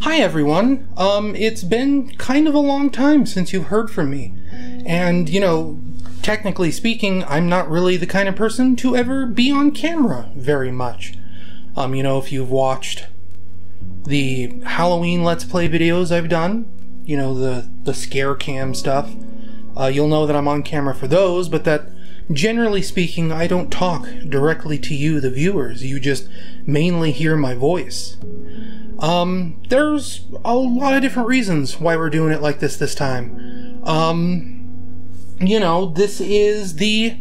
Hi everyone, it's been kind of a long time since you've heard from me, and technically speaking, I'm not really the kind of person to ever be on camera very much. If you've watched the Halloween Let's Play videos I've done, the scare cam stuff, you'll know that I'm on camera for those, but that generally speaking, I don't talk directly to you, the viewers. You just mainly hear my voice. There's a lot of different reasons why we're doing it like this time. This is the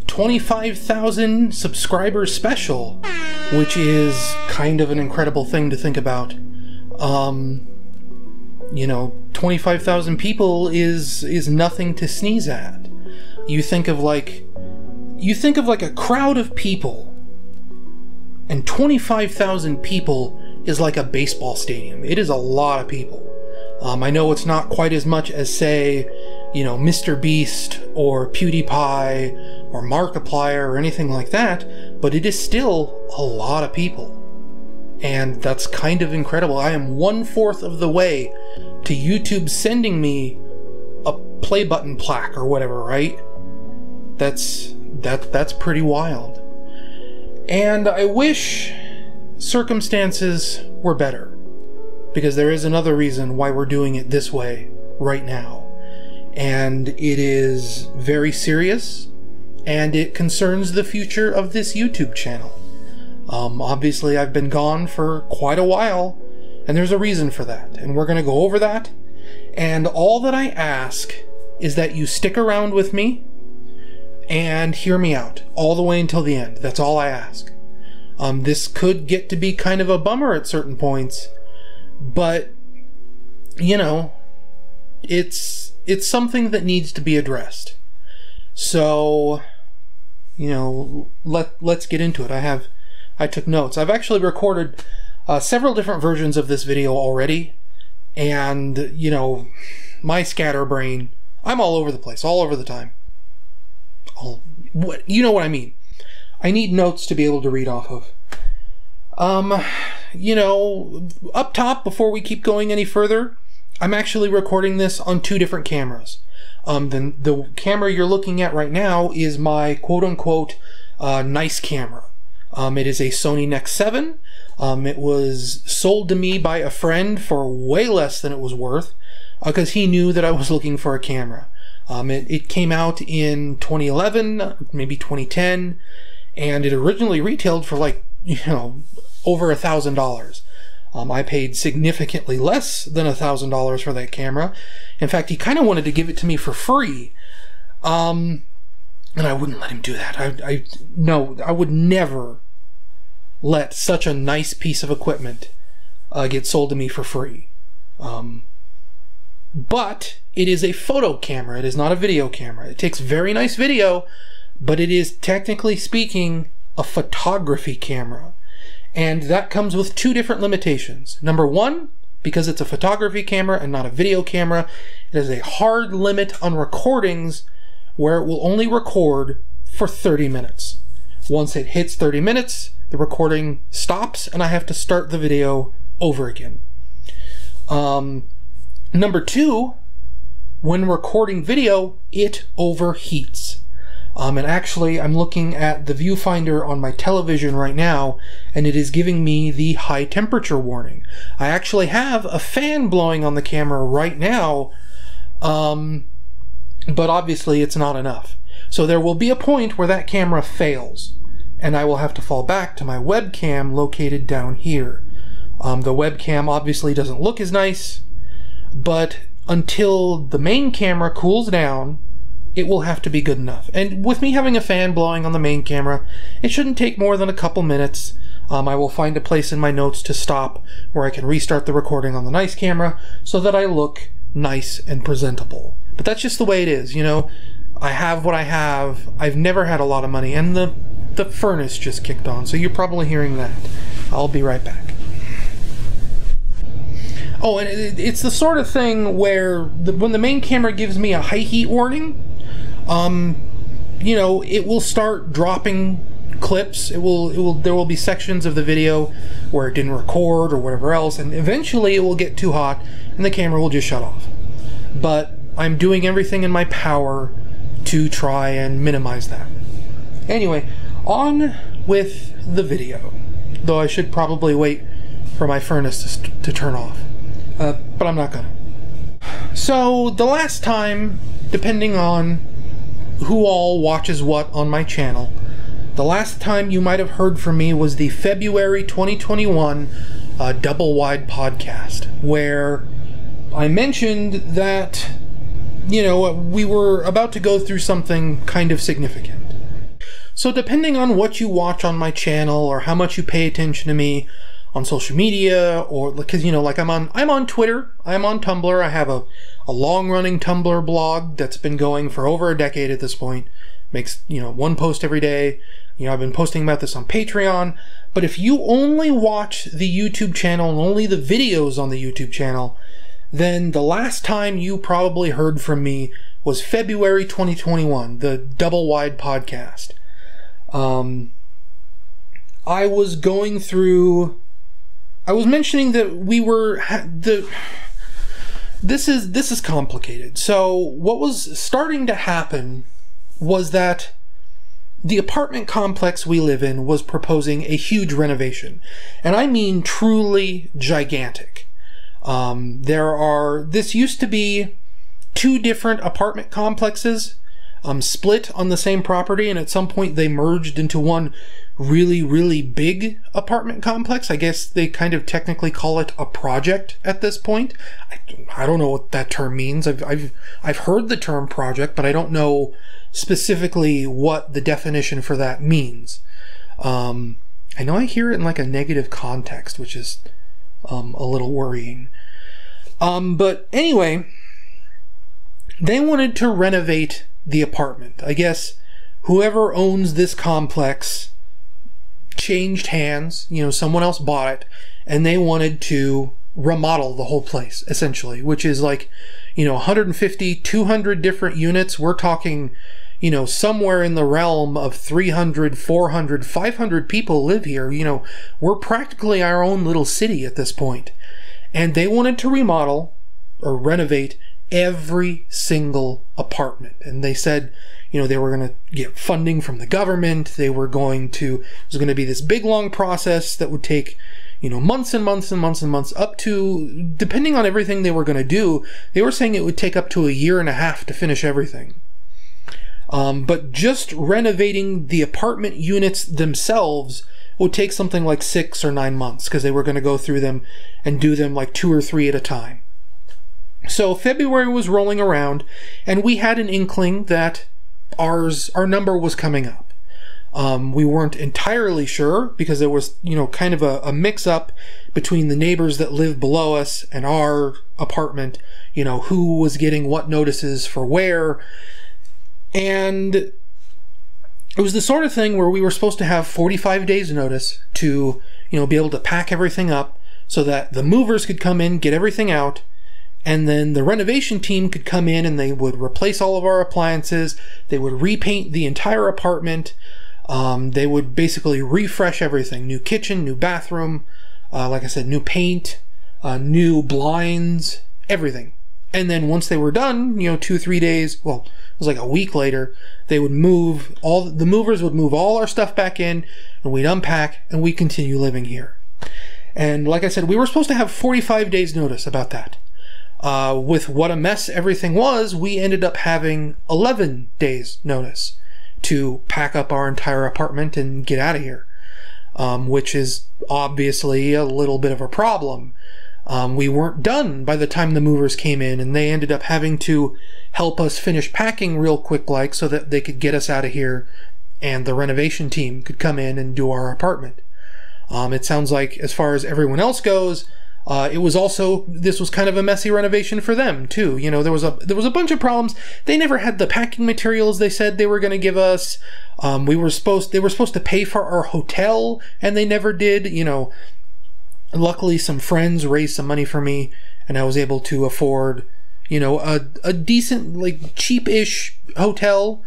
25,000 subscribers special, which is kind of an incredible thing to think about. 25,000 people is nothing to sneeze at. You think of like a crowd of people, and 25,000 people is like a baseball stadium. It is a lot of people. I know it's not quite as much as, say, Mr. Beast or PewDiePie or Markiplier or anything like that, but it is still a lot of people. And that's kind of incredible. I am 1/4 of the way to YouTube sending me a play button plaque or whatever, right? That's pretty wild. And I wish circumstances were better, because there is another reason why we're doing it this way right now, and it is very serious, and it concerns the future of this YouTube channel. Obviously I've been gone for quite a while, and there's a reason for that, and we're going to go over that. And all that I ask is that you stick around with me and hear me out all the way until the end. That's all I ask. This could get to be kind of a bummer at certain points, but it's something that needs to be addressed. So let's get into it. I took notes. I've actually recorded several different versions of this video already, and my scatterbrain, I'm all over the place, all over the time. You know what I mean. I need notes to be able to read off of. Up top, before we keep going any further, I'm actually recording this on 2 different cameras. The camera you're looking at right now is my quote-unquote nice camera. It is a Sony Nex 7. It was sold to me by a friend for way less than it was worth, because he knew that I was looking for a camera. It came out in 2011, maybe 2010, and it originally retailed for over $1,000. I paid significantly less than $1,000 for that camera. In fact, he kind of wanted to give it to me for free, and I wouldn't let him do that. I would never let such a nice piece of equipment get sold to me for free. But it is a photo camera. It is not a video camera. It takes very nice video, but it is, technically speaking, a photography camera. And that comes with 2 different limitations. Number 1, because it's a photography camera and not a video camera, it has a hard limit on recordings where it will only record for 30 minutes. Once it hits 30 minutes, the recording stops and I have to start the video over again. Number 2, when recording video, it overheats. And actually, I'm looking at the viewfinder on my television right now, and it is giving me the high temperature warning. I actually have a fan blowing on the camera right now, but obviously it's not enough. So there will be a point where that camera fails, and I will have to fall back to my webcam located down here. The webcam obviously doesn't look as nice, but until the main camera cools down, it will have to be good enough. And with me having a fan blowing on the main camera, it shouldn't take more than a couple minutes. I will find a place in my notes to stop where I can restart the recording on the nice camera so that I look nice and presentable. But that's just the way it is, I have what I have. I've never had a lot of money, and the furnace just kicked on, so you're probably hearing that. I'll be right back. Oh, and it's the sort of thing where when the main camera gives me a high heat warning, it will start dropping clips. There will be sections of the video where it didn't record or whatever else, and eventually it will get too hot and the camera will just shut off. But I'm doing everything in my power to try and minimize that. Anyway, on with the video. Though I should probably wait for my furnace to turn off. But I'm not gonna. So, the last time, depending on who all watches what on my channel, the last time you might have heard from me was the February 2021 Double Wide podcast, where I mentioned that, you know, we were about to go through something kind of significant. So depending on what you watch on my channel or how much you pay attention to me on social media, or because, you know, like I'm on Twitter, I'm on Tumblr, I have a long-running Tumblr blog that's been going for over a decade at this point. Makes, you know, one post every day. You know, I've been posting about this on Patreon. But if you only watch the YouTube channel and only the videos on the YouTube channel, then the last time you probably heard from me was February 2021, the Double Wide podcast. I was going through, I was mentioning that we were, this is complicated. So what was starting to happen was that the apartment complex we live in was proposing a huge renovation. And I mean truly gigantic. This used to be 2 different apartment complexes split on the same property, and at some point they merged into one really, really big apartment complex. I guess they kind of technically call it a project at this point. I don't know what that term means. I've heard the term project, but I don't know specifically what the definition for that means. I know I hear it in like a negative context, which is a little worrying. But anyway, they wanted to renovate the apartment. I guess whoever owns this complex changed hands, you know, someone else bought it, and they wanted to remodel the whole place, essentially, which is like, you know, 150, 200 different units. We're talking, you know, somewhere in the realm of 300, 400, 500 people live here. You know, we're practically our own little city at this point. And they wanted to remodel or renovate every single apartment. And they said, you know, they were going to get funding from the government. It was going to be this big, long process that would take, you know, months and months and months and months, up to, depending on everything they were going to do, they were saying it would take up to 1.5 years to finish everything. But just renovating the apartment units themselves would take something like 6 or 9 months, because they were going to go through them and do them like 2 or 3 at a time. So February was rolling around, and we had an inkling that our number was coming up. We weren't entirely sure, because there was, you know, kind of a mix-up between the neighbors that live below us and our apartment, you know, who was getting what notices for where. And it was the sort of thing where we were supposed to have 45 days notice to, you know, be able to pack everything up so that the movers could come in, get everything out, and then the renovation team could come in and they would replace all of our appliances. They would repaint the entire apartment. They would basically refresh everything. New kitchen, new bathroom, like I said, new paint, new blinds, everything. And then once they were done, you know, 2-3 days, well, it was like a week later, they would move, the movers would move all our stuff back in, and we'd unpack, and we'd continue living here. And like I said, we were supposed to have 45 days notice about that. With what a mess everything was, we ended up having 11 days notice to pack up our entire apartment and get out of here, which is obviously a little bit of a problem. We weren't done by the time the movers came in, and they ended up having to help us finish packing real quick, like, so that they could get us out of here and the renovation team could come in and do our apartment. It sounds like, as far as everyone else goes, this was kind of a messy renovation for them too. You know, there was a bunch of problems. They never had the packing materials they said they were going to give us. They were supposed to pay for our hotel, and they never did. You know, luckily some friends raised some money for me, and I was able to afford, you know, a decent, like, cheap-ish hotel,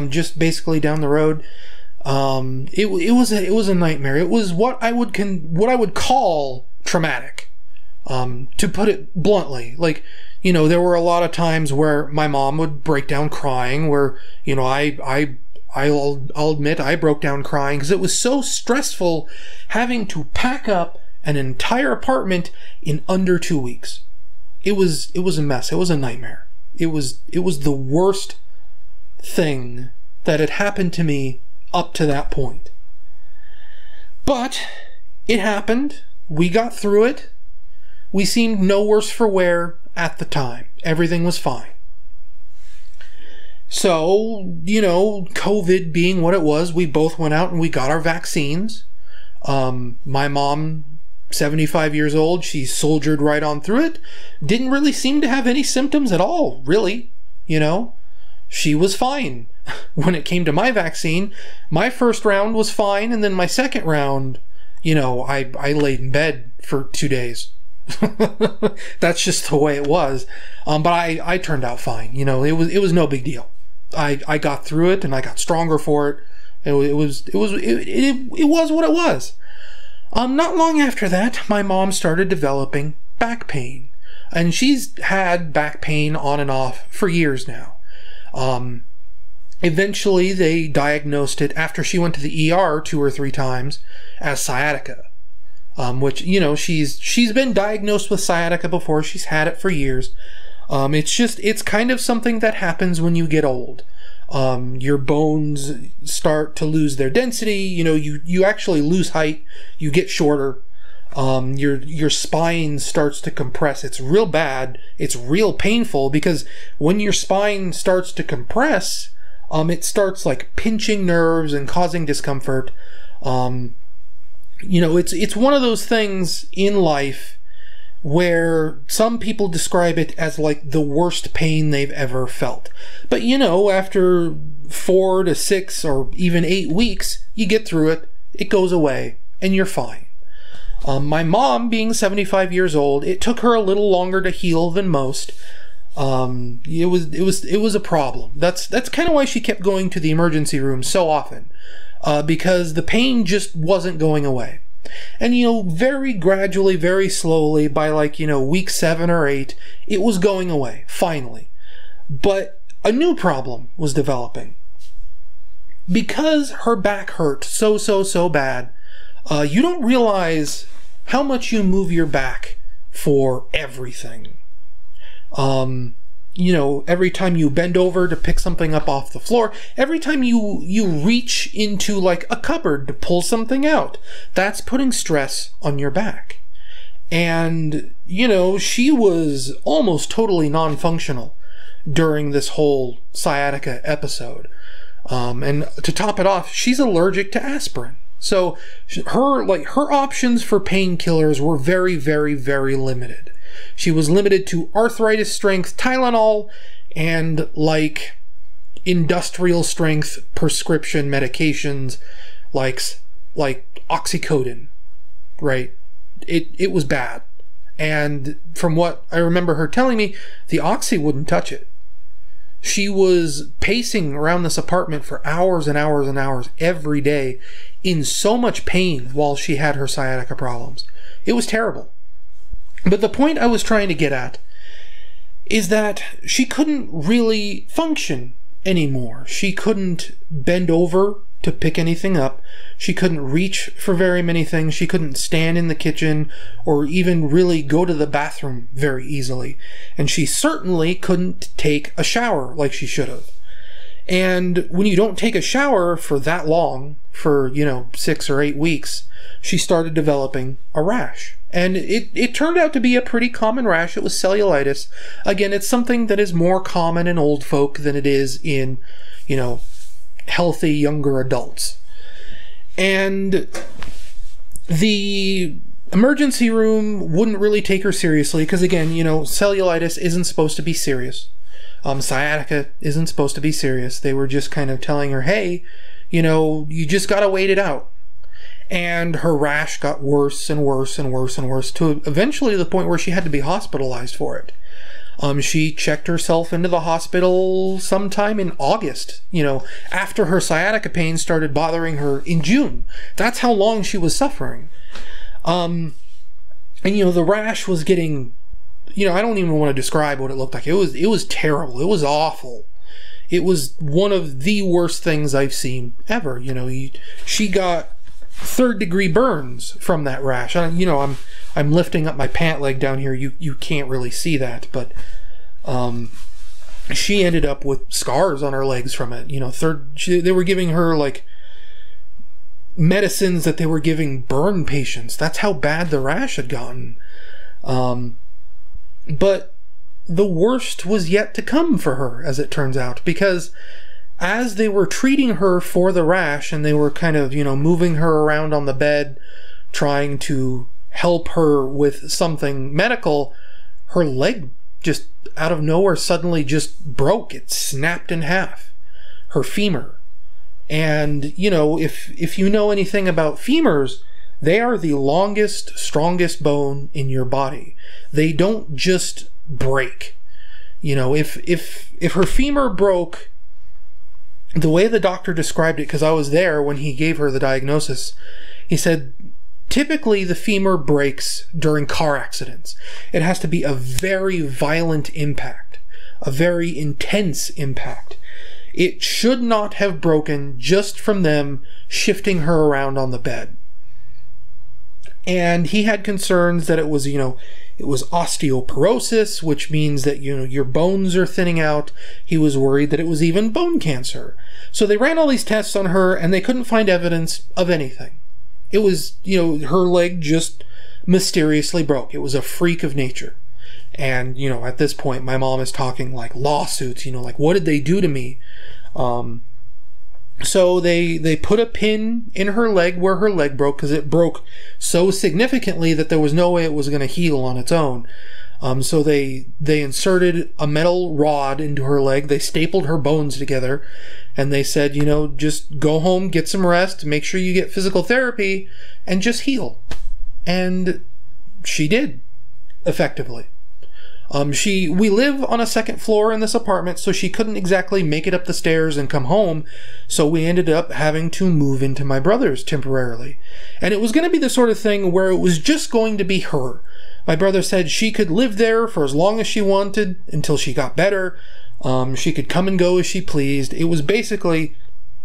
just basically down the road. It was a nightmare. It was what I would call traumatic, to put it bluntly. Like, you know, there were a lot of times where my mom would break down crying, where, you know, I'll admit I broke down crying because it was so stressful having to pack up an entire apartment in under 2 weeks. It was a mess. It was a nightmare. It was the worst thing that had happened to me up to that point. But it happened. We got through it. We seemed no worse for wear at the time. Everything was fine. So, you know, COVID being what it was, we both went out and we got our vaccines. My mom, 75 years old, she soldiered right on through it. Didn't really seem to have any symptoms at all, really. You know, she was fine. When it came to my vaccine, my first round was fine, and then my second round, you know, I laid in bed for 2 days. That's just the way it was. But I turned out fine. You know, it was no big deal. I got through it, and I got stronger for it. It was what it was. Not long after that, my mom started developing back pain, and she's had back pain on and off for years now. Eventually, they diagnosed it after she went to the ER 2 or 3 times as sciatica, which, you know, she's been diagnosed with sciatica before. She's had it for years. It's kind of something that happens when you get old. Your bones start to lose their density. You know, you actually lose height. You get shorter. Your spine starts to compress. It's real bad. It's real painful, because when your spine starts to compress, it starts like pinching nerves and causing discomfort. You know, it's one of those things in life where some people describe it as like the worst pain they've ever felt. But, you know, after 4 to 6 or even 8 weeks, you get through it, it goes away, and you're fine. My mom, being 75 years old, it took her a little longer to heal than most. It was a problem. That's kind of why she kept going to the emergency room so often, because the pain just wasn't going away. And, you know, very gradually, very slowly, by like, you know, week 7 or 8, it was going away, finally. But a new problem was developing. Because her back hurt so bad, you don't realize how much you move your back for everything. You know, every time you bend over to pick something up off the floor, every time you reach into like a cupboard to pull something out, that's putting stress on your back. And, you know, she was almost totally non-functional during this whole sciatica episode. And to top it off, she's allergic to aspirin. So her options for painkillers were very, very, very limited. She was limited to arthritis strength Tylenol and like industrial strength prescription medications like oxycodone, right? It was bad. And from what I remember her telling me, the oxy wouldn't touch it. She was pacing around this apartment for hours and hours and hours every day in so much pain while she had her sciatica problems. It was terrible. But the point I was trying to get at is that she couldn't really function anymore. She couldn't bend over to pick anything up. She couldn't reach for very many things. She couldn't stand in the kitchen or even really go to the bathroom very easily. And she certainly couldn't take a shower like she should have. And when you don't take a shower for that long, for, you know, 6 or 8 weeks, she started developing a rash. And it turned out to be a pretty common rash. It was cellulitis. Again, it's something that is more common in old folk than it is in, you know, healthy younger adults. And the emergency room wouldn't really take her seriously because, again, you know, cellulitis isn't supposed to be serious. Sciatica isn't supposed to be serious. They were just kind of telling her, hey, you know, you just gotta wait it out. And her rash got worse and worse and worse and worse to eventually the point where she had to be hospitalized for it. She checked herself into the hospital sometime in August, after her sciatica pain started bothering her in June. That's how long she was suffering. And the rash was getting, I don't even want to describe what it looked like. It was terrible. It was awful. It was one of the worst things I've seen ever. She got 3rd-degree burns from that rash. I'm lifting up my pant leg down here. You can't really see that, but she ended up with scars on her legs from it. They were giving her like medicines that they were giving burn patients. That's how bad the rash had gotten. But the worst was yet to come for her, as it turns out, because as they were treating her for the rash and they were kind of, moving her around on the bed, trying to help her with something medical, her leg just out of nowhere suddenly just broke. It snapped in half, her femur. And, if you know anything about femurs, they are the longest, strongest bone in your body. They don't just break. If her femur broke, the way the doctor described it, because I was there when he gave her the diagnosis, he said, typically the femur breaks during car accidents. It has to be a very violent impact, a very intense impact. It should not have broken just from them shifting her around on the bed. And he had concerns that it was, it was osteoporosis, which means that, your bones are thinning out. He was worried that it was even bone cancer. So they ran all these tests on her and they couldn't find evidence of anything. It was, her leg just mysteriously broke. It was a freak of nature. And, at this point, my mom is talking like lawsuits, like, what did they do to me? So they put a pin in her leg where her leg broke, because it broke so significantly that there was no way it was going to heal on its own. So they inserted a metal rod into her leg. They stapled her bones together, and they said, just go home, get some rest, make sure you get physical therapy, and just heal. And she did, effectively. We live on a 2nd floor in this apartment, so she couldn't exactly make it up the stairs and come home, so we ended up having to move into my brother's temporarily. And it was going to be the sort of thing where it was just going to be her. My brother said she could live there for as long as she wanted until she got better. She could come and go as she pleased. It was basically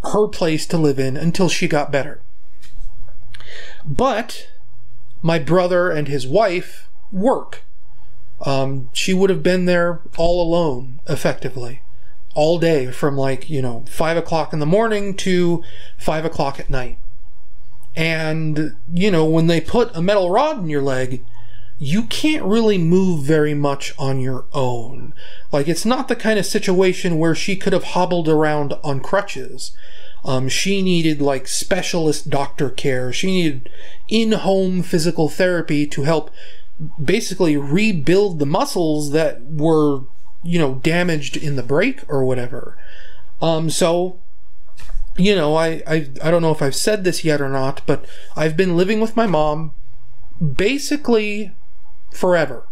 her place to live in until she got better. But my brother and his wife work. She would have been there all alone, effectively, all day from 5 o'clock in the morning to 5 o'clock at night. And, when they put a metal rod in your leg, you can't really move very much on your own. It's not the kind of situation where she could have hobbled around on crutches. She needed specialist doctor care. She needed in-home physical therapy to help basically rebuild the muscles that were, damaged in the break or whatever. So, I don't know if I've said this yet or not, but I've been living with my mom basically forever.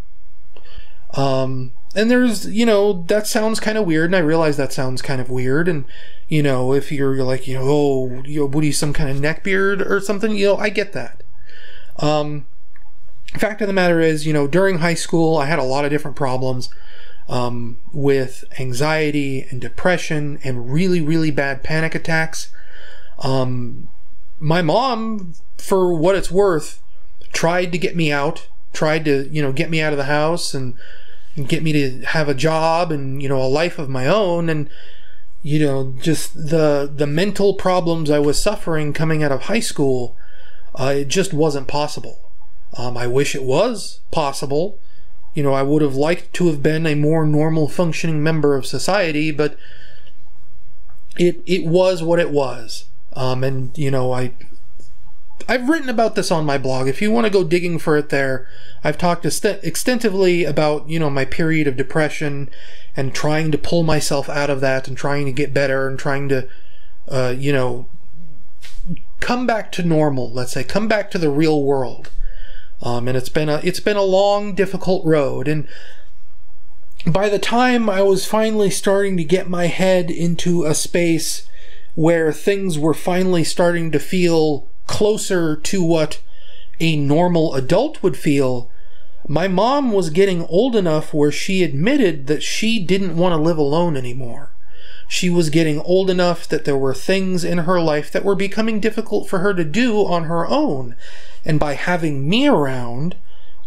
And there's, that sounds kind of weird, and I realize that sounds kind of weird, and, if you're like, what are you, some kind of neckbeard or something, I get that. Fact of the matter is, during high school, I had a lot of different problems with anxiety and depression and really, really bad panic attacks. My mom, for what it's worth, tried to get me out, tried to, get me out of the house and get me to have a job and, a life of my own. And, just the mental problems I was suffering coming out of high school, it just wasn't possible. I wish it was possible. I would have liked to have been a more normal functioning member of society, but it was what it was. And, I've written about this on my blog. If you want to go digging for it there, I've talked extensively about, my period of depression and trying to pull myself out of that and trying to get better and trying to, come back to normal, let's say, come back to the real world. And it's been a long, difficult road. And by the time I was finally starting to get my head into a space where things were finally starting to feel closer to what a normal adult would feel, my mom was getting old enough where she admitted that she didn't want to live alone anymore. She was getting old enough that there were things in her life that were becoming difficult for her to do on her own. And by having me around,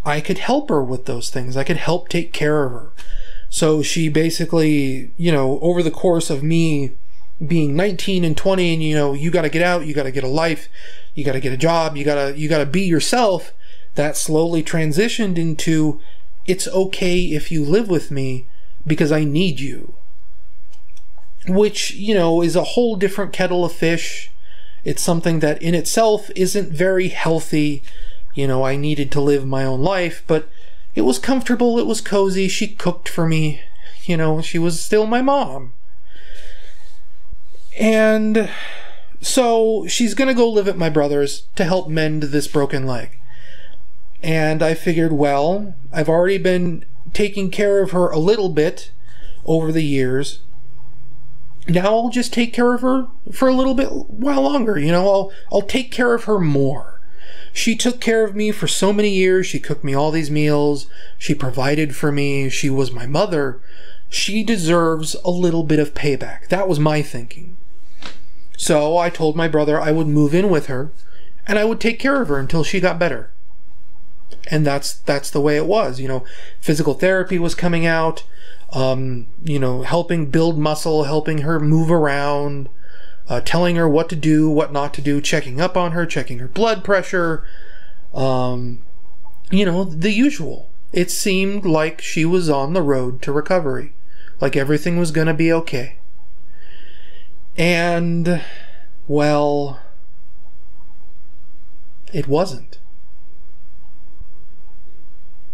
I could help her with those things. I could help take care of her. So she basically, over the course of me being 19 and 20 and, you got to get out, you got to get a life, you got to get a job, you got to be yourself, that slowly transitioned into, it's okay if you live with me because I need you. Which, is a whole different kettle of fish. It's something that in itself isn't very healthy. I needed to live my own life, but it was comfortable, it was cozy, she cooked for me, she was still my mom. And so she's gonna go live at my brother's to help mend this broken leg. And I figured, well, I've already been taking care of her a little bit over the years. Now I'll just take care of her for a little bit while longer. I'll take care of her more. She took care of me for so many years. She cooked me all these meals. She provided for me. She was my mother. She deserves a little bit of payback. That was my thinking. So I told my brother I would move in with her and I would take care of her until she got better. And that's the way it was. Physical therapy was coming out. Helping build muscle, helping her move around, telling her what to do, what not to do, checking up on her, checking her blood pressure, the usual. It seemed like she was on the road to recovery, like everything was going to be okay. And, well, it wasn't.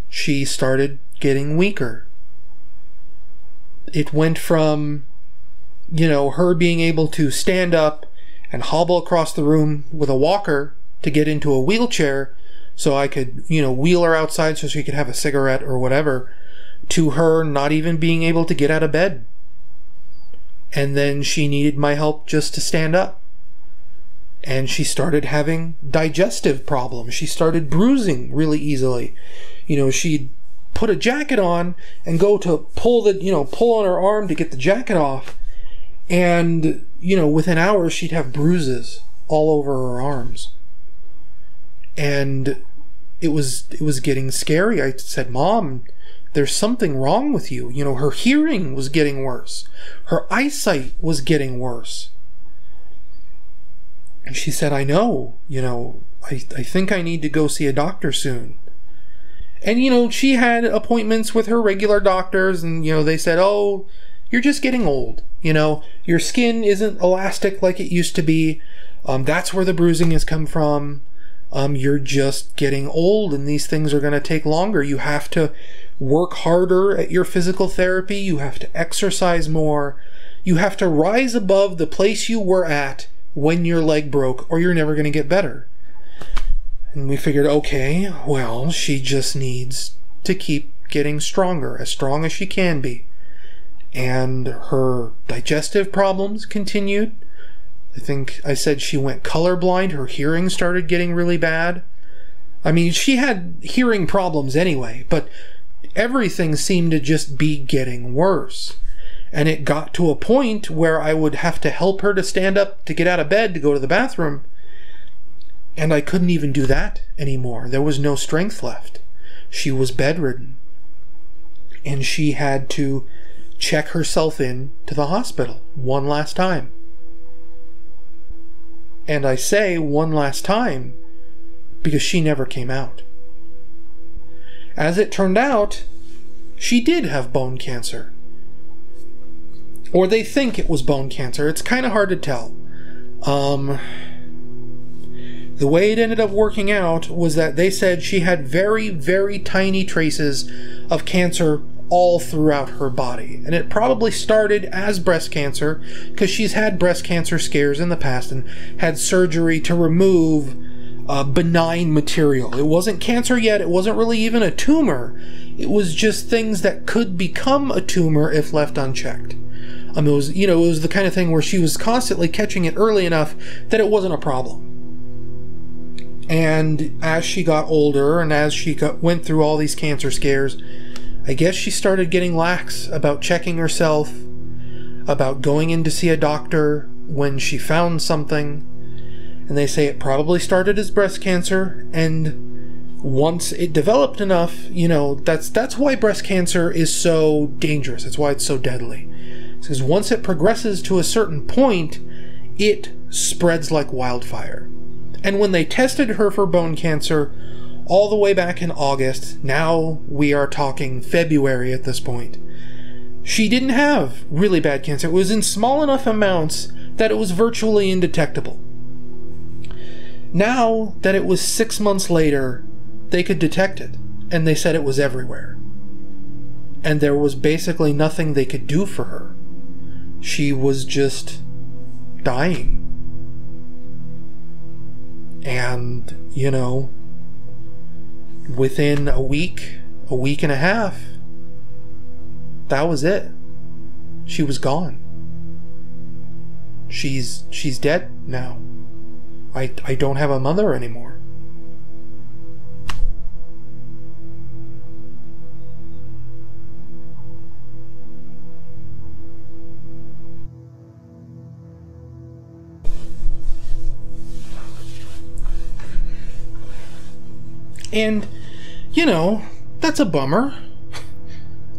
She started getting weaker. It went from, her being able to stand up and hobble across the room with a walker to get into a wheelchair so I could, wheel her outside so she could have a cigarette or whatever, to her not even being able to get out of bed. And then she needed my help just to stand up. And she started having digestive problems. She started bruising really easily. She'd put a jacket on and go to pull on her arm to get the jacket off, and within hours she'd have bruises all over her arms. And it was getting scary. I said, Mom, there's something wrong with you. Her hearing was getting worse, her eyesight was getting worse. And she said, I know, I think I need to go see a doctor soon. And, she had appointments with her regular doctors, and, they said, oh, you're just getting old. Your skin isn't elastic like it used to be. That's where the bruising has come from. You're just getting old, and these things are going to take longer. You have to work harder at your physical therapy. You have to exercise more. You have to rise above the place you were at when your leg broke, or you're never going to get better. And we figured, okay, well, she just needs to keep getting stronger, as strong as she can be. And her digestive problems continued. I think I said she went colorblind. Her hearing started getting really bad. I mean, she had hearing problems anyway, but everything seemed to just be getting worse. And it got to a point where I would have to help her to stand up to get out of bed to go to the bathroom. And I couldn't even do that anymore. There was no strength left. She was bedridden. And she had to check herself in to the hospital one last time. And I say one last time because she never came out. As it turned out, she did have bone cancer. Or they think it was bone cancer. It's kind of hard to tell. The way it ended up working out was that they said she had very, very tiny traces of cancer all throughout her body. And it probably started as breast cancer because she's had breast cancer scares in the past and had surgery to remove benign material. It wasn't cancer yet. It wasn't really even a tumor. It was just things that could become a tumor if left unchecked. It was, it was the kind of thing where she was constantly catching it early enough that it wasn't a problem. And as she got older and as she went through all these cancer scares, I guess she started getting lax about checking herself, about going in to see a doctor when she found something. And they say it probably started as breast cancer, and once it developed enough, that's why breast cancer is so dangerous. That's why it's so deadly. Because once it progresses to a certain point, it spreads like wildfire. And when they tested her for bone cancer all the way back in August, now we are talking February at this point, she didn't have really bad cancer. It was in small enough amounts that it was virtually indetectable. Now that it was 6 months later, they could detect it, and they said it was everywhere. And there was basically nothing they could do for her. She was just dying. And, within a week and a half, that was it. She was gone. She's dead now. I don't have a mother anymore. And, that's a bummer,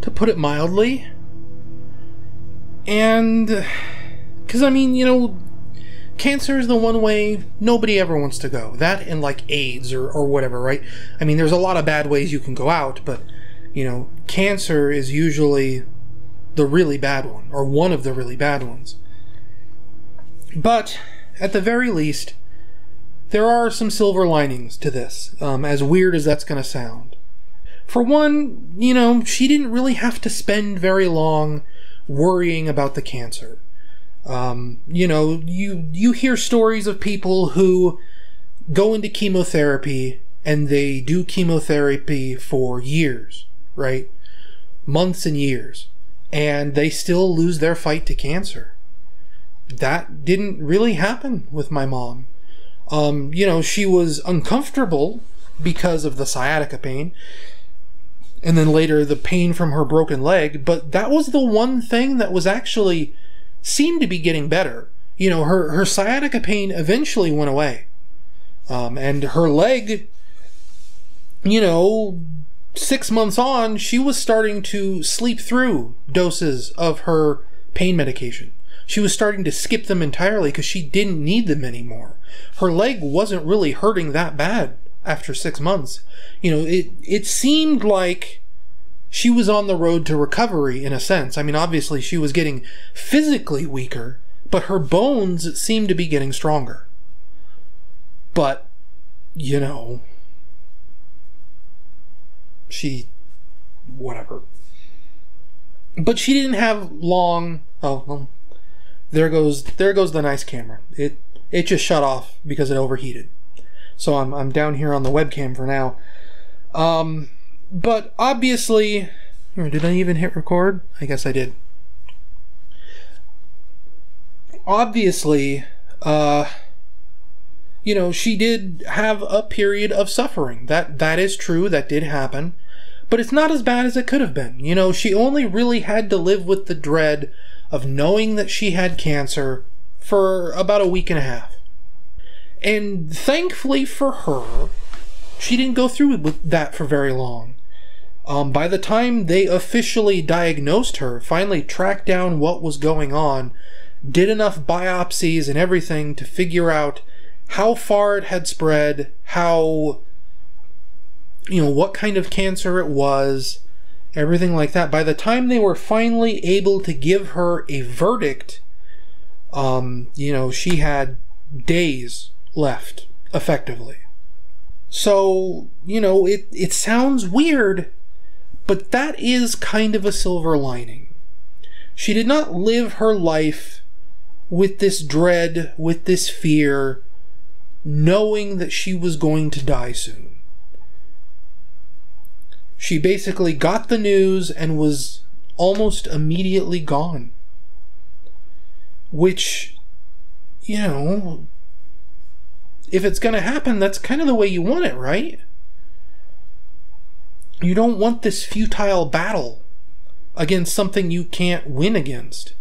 to put it mildly. And, because, cancer is the one way nobody ever wants to go. That and, AIDS or whatever, right? There's a lot of bad ways you can go out, but, cancer is usually the really bad one, or one of the really bad ones. But, at the very least, there are some silver linings to this, as weird as that's going to sound. For one, she didn't really have to spend very long worrying about the cancer. You hear stories of people who go into chemotherapy and they do chemotherapy for years, right? Months and years. And they still lose their fight to cancer. That didn't really happen with my mom. She was uncomfortable because of the sciatica pain, and then later the pain from her broken leg, but that was the one thing that was actually seemed to be getting better. Her sciatica pain eventually went away. And her leg, 6 months on, she was starting to sleep through doses of her pain medication. She was starting to skip them entirely because she didn't need them anymore. Her leg wasn't really hurting that bad after 6 months. It seemed like she was on the road to recovery in a sense. Obviously she was getting physically weaker, but her bones seemed to be getting stronger. But, whatever. But she didn't have long... Oh, well, there goes the nice camera. It just shut off because it overheated. So I'm down here on the webcam for now. But obviously, did I even hit record? I guess I did. Obviously, she did have a period of suffering. That is true. That did happen. But it's not as bad as it could have been. She only really had to live with the dread of knowing that she had cancer for about a week and a half. And thankfully for her, she didn't go through with that for very long. By the time they officially diagnosed her, finally tracked down what was going on, did enough biopsies and everything to figure out how far it had spread, how, what kind of cancer it was, everything like that. By the time they were finally able to give her a verdict, she had days left, effectively. So, it sounds weird, but that is kind of a silver lining. She did not live her life with this dread, with this fear, knowing that she was going to die soon. She basically got the news and was almost immediately gone. Which, you know, if it's going to happen, that's kind of the way you want it, right? You don't want this futile battle against something you can't win against.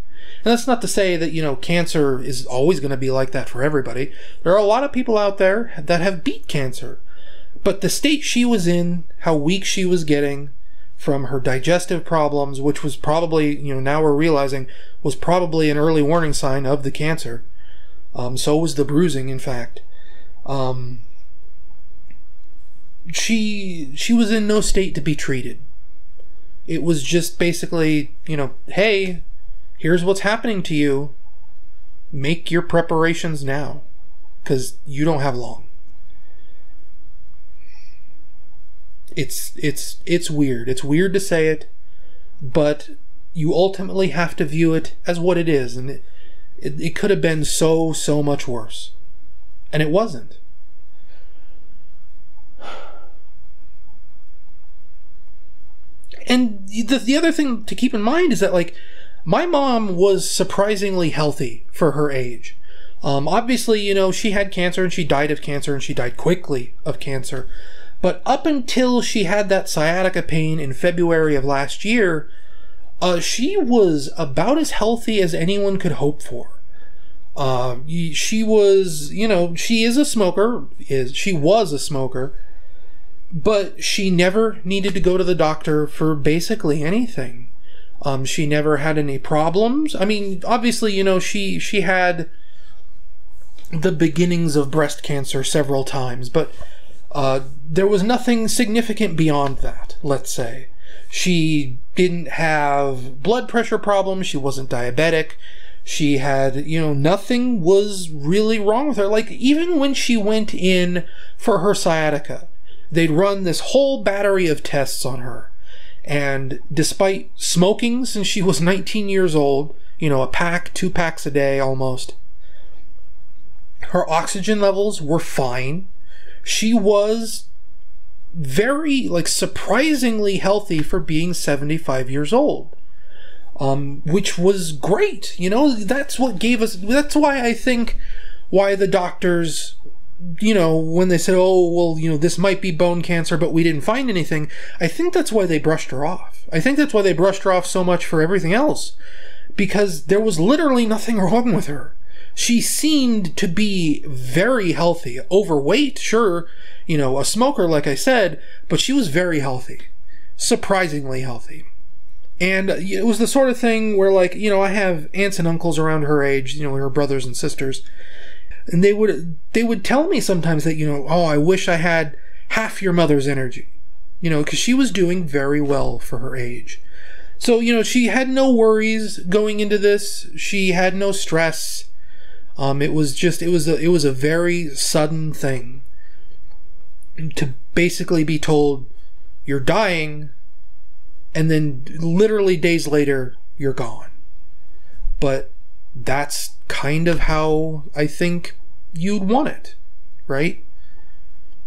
And that's not to say that, you know, cancer is always going to be like that for everybody. There are a lot of people out there that have beat cancer. But the state she was in, how weak she was getting from her digestive problems, which was probably, you know, now we're realizing, was probably an early warning sign of the cancer. So was the bruising, in fact. She was in no state to be treated. It was just basically, you know, hey, here's what's happening to you. Make your preparations now, because you don't have long. It's weird. It's weird to say it, but you ultimately have to view it as what it is, and it could have been so much worse, and it wasn't. And the other thing to keep in mind is that, like, my mom was surprisingly healthy for her age. Obviously, you know, she had cancer and she died of cancer, and she died quickly of cancer. But up until she had that sciatica pain in February of last year, she was about as healthy as anyone could hope for. She was, you know, she was a smoker, but she never needed to go to the doctor for basically anything. She never had any problems. I mean, obviously, you know, she had the beginnings of breast cancer several times, but there was nothing significant beyond that, let's say. She didn't have blood pressure problems. She wasn't diabetic. She had, you know, nothing was really wrong with her. Like, even when she went in for her sciatica, they'd run this whole battery of tests on her. And despite smoking since she was 19 years old, you know, a pack, 2 packs a day almost, her oxygen levels were fine. She was very, like, surprisingly healthy for being 75 years old. Which was great. You know, that's what gave us, that's why I think why the doctors, you know, when they said, oh, well, you know, this might be bone cancer, but we didn't find anything, I think that's why they brushed her off. I think that's why they brushed her off so much for everything else. Because there was literally nothing wrong with her. She seemed to be very healthy. Overweight, sure, you know, a smoker, like I said, but she was very healthy. Surprisingly healthy. And it was the sort of thing where, like, you know, I have aunts and uncles around her age, you know, her brothers and sisters, and they would tell me sometimes that, you know, oh, I wish I had half your mother's energy, you know, because she was doing very well for her age. So, you know, she had no worries going into this. She had no stress. It was a very sudden thing to basically be told you're dying, and then literally days later you're gone. But that's kind of how I think you'd want it, right?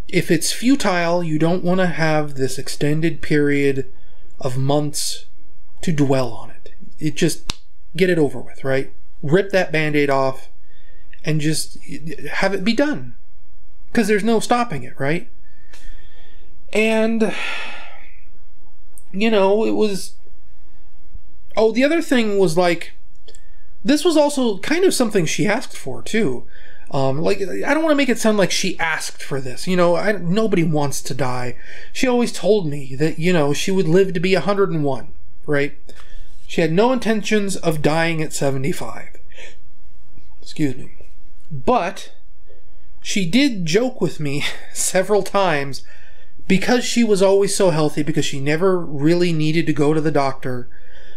If it's futile, you don't want to have this extended period of months to dwell on it. It just, get it over with, right? Rip that Band-Aid off and just have it be done. Because there's no stopping it, right? And, you know, it was... Oh, the other thing was, like, this was also kind of something she asked for, too. Like, I don't want to make it sound like she asked for this. You know, nobody wants to die. She always told me that, you know, she would live to be 101, right? She had no intentions of dying at 75. Excuse me. But she did joke with me several times, because she was always so healthy, because she never really needed to go to the doctor,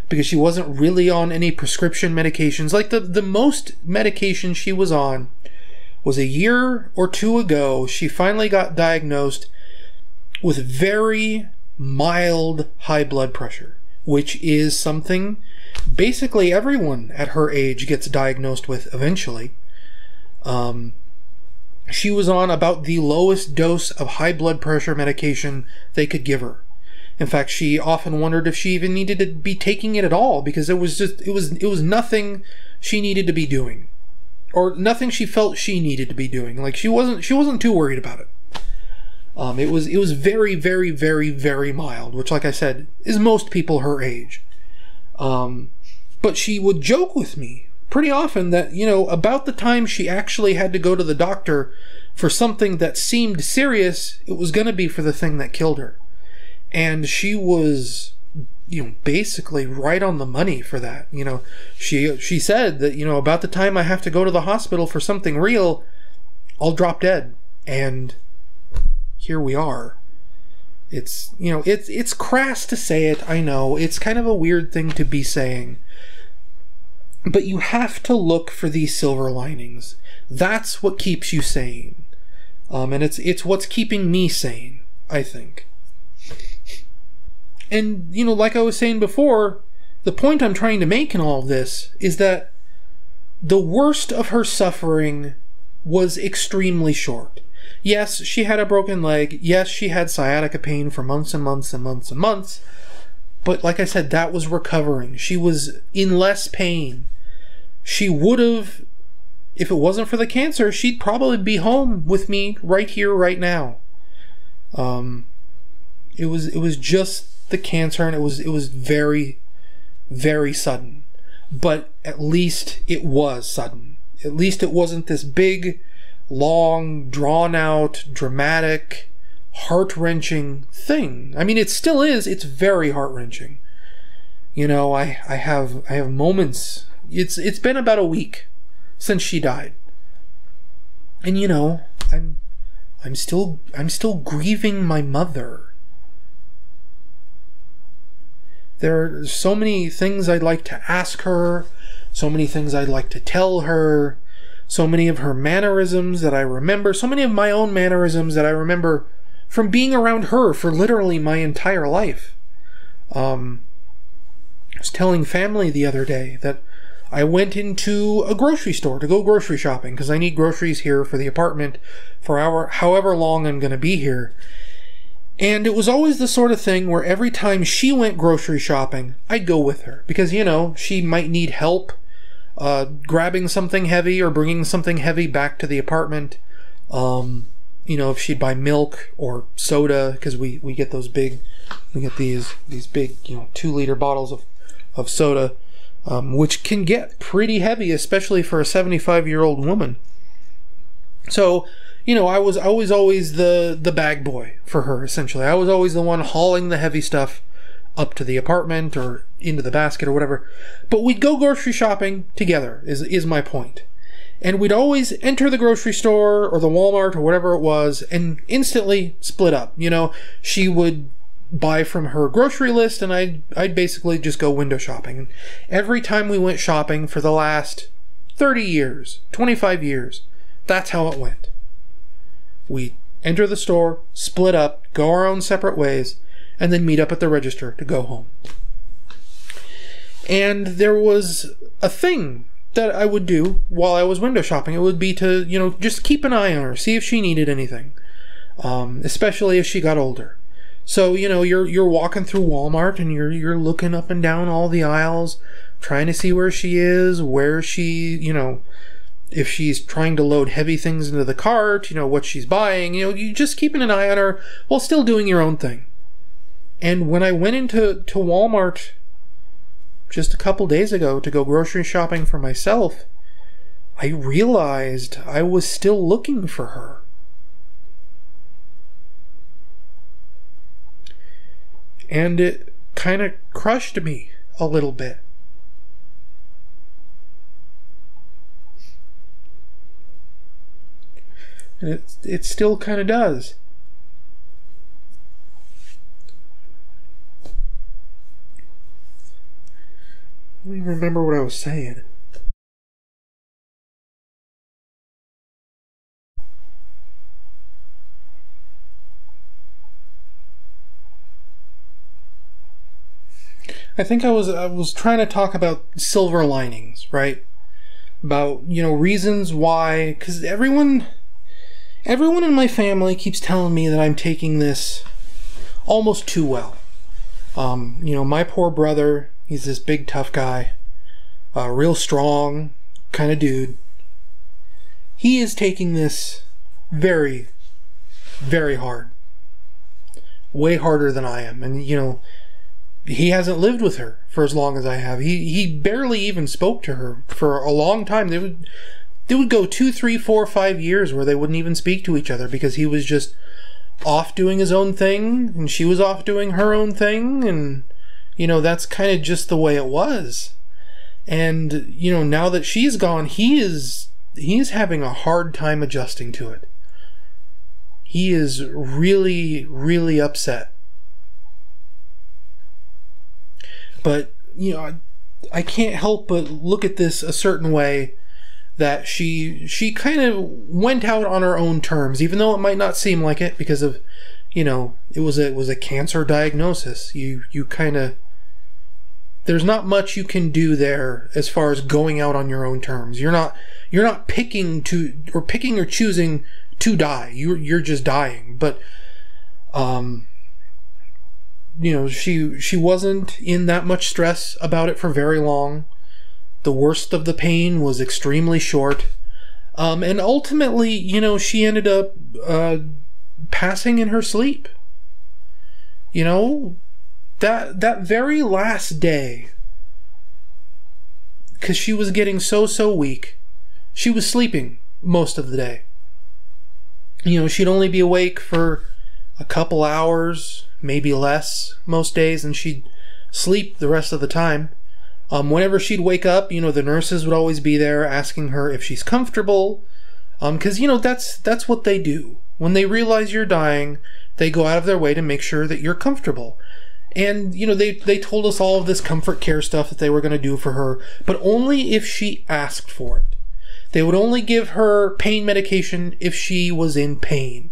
because she wasn't really on any prescription medications. Like, the most medication she was on was a year or two ago. She finally got diagnosed with very mild high blood pressure, which is something basically everyone at her age gets diagnosed with eventually. She was on about the lowest dose of high blood pressure medication they could give her. In fact, she often wondered if she even needed to be taking it at all, because it was nothing she needed to be doing, or nothing she felt she needed to be doing. Like, she wasn't too worried about it. It was very, very, very, very mild, which, like I said, is most people her age. But she would joke with me pretty often that, about the time she actually had to go to the doctor for something that seemed serious, it was going to be for the thing that killed her. And she was, basically right on the money for that. She said that, about the time I have to go to the hospital for something real, I'll drop dead. And here we are. It's, it's crass to say it, I know. It's kind of a weird thing to be saying. But you have to look for these silver linings. That's what keeps you sane. And it's what's keeping me sane, I think. And, like I was saying before, the point I'm trying to make in all of this is that the worst of her suffering was extremely short. Yes, she had a broken leg. Yes, she had sciatica pain for months and months and months and months. But like I said, that was recovering. She was in less pain. She would have, if it wasn't for the cancer, she'd probably be home with me right here, right now. It was just the cancer, and it was very, very sudden. But at least it was sudden. At least it wasn't this big, long, drawn-out, dramatic, heart-wrenching thing. I mean, it still is. It's very heart-wrenching. I have moments. It's been about a week since she died, and I'm still grieving my mother. There are so many things I'd like to ask her, so many things I'd like to tell her, so many of her mannerisms that I remember, so many of my own mannerisms that I remember from being around her for literally my entire life. I was telling family the other day that I went into a grocery store to go grocery shopping because I need groceries here for the apartment for however long I'm going to be here. And it was always the sort of thing where every time she went grocery shopping, I'd go with her. Because, she might need help grabbing something heavy or bringing something heavy back to the apartment. If she'd buy milk or soda, because we get those big, we get these big, 2-liter bottles of soda, which can get pretty heavy, especially for a 75-year-old woman. So, I was always the bag boy for her, essentially. I was always the one hauling the heavy stuff up to the apartment or into the basket or whatever. But we'd go grocery shopping together, is my point. And we'd always enter the grocery store or the Walmart or whatever it was and instantly split up. She would buy from her grocery list and I'd basically just go window shopping. And every time we went shopping for the last 30 years, 25 years, that's how it went. We enter the store, split up, go our own separate ways, and then meet up at the register to go home. And there was a thing that I would do while I was window shopping. It would be to, just keep an eye on her, see if she needed anything, especially as she got older. So, you're walking through Walmart and you're looking up and down all the aisles, trying to see where she is, where she, if she's trying to load heavy things into the cart, what she's buying, you just keeping an eye on her while still doing your own thing. And when I went into Walmart just a couple days ago to go grocery shopping for myself, I realized I was still looking for her. And it kind of crushed me a little bit. And it still kind of does. Let me remember what I was saying. I think I was trying to talk about silver linings, right? About, reasons why, because everyone Everyone in my family keeps telling me that I'm taking this almost too well. My poor brother, he's this big tough guy, real strong kind of dude. He is taking this very, very hard. Way harder than I am. And, he hasn't lived with her for as long as I have. He barely even spoke to her for a long time. They would go 2, 3, 4, 5 years where they wouldn't even speak to each other because he was just off doing his own thing and she was off doing her own thing, and that's kind of just the way it was. And now that she's gone, he's having a hard time adjusting to it. He is really, really upset. But I can't help but look at this a certain way, that she kind of went out on her own terms, even though it might not seem like it because of, it was a cancer diagnosis. You kind of, there's not much you can do there as far as going out on your own terms. You're not picking or choosing to die. You're just dying. But she wasn't in that much stress about it for very long. The worst of the pain was extremely short. And ultimately, she ended up passing in her sleep. That very last day, because she was getting so weak, she was sleeping most of the day. She'd only be awake for a couple hours, maybe less most days, and she'd sleep the rest of the time. Whenever she'd wake up, the nurses would always be there asking her if she's comfortable. Because, that's what they do. When they realize you're dying, they go out of their way to make sure that you're comfortable. And, they told us all of this comfort care stuff that they were going to do for her, but only if she asked for it. They would only give her pain medication if she was in pain.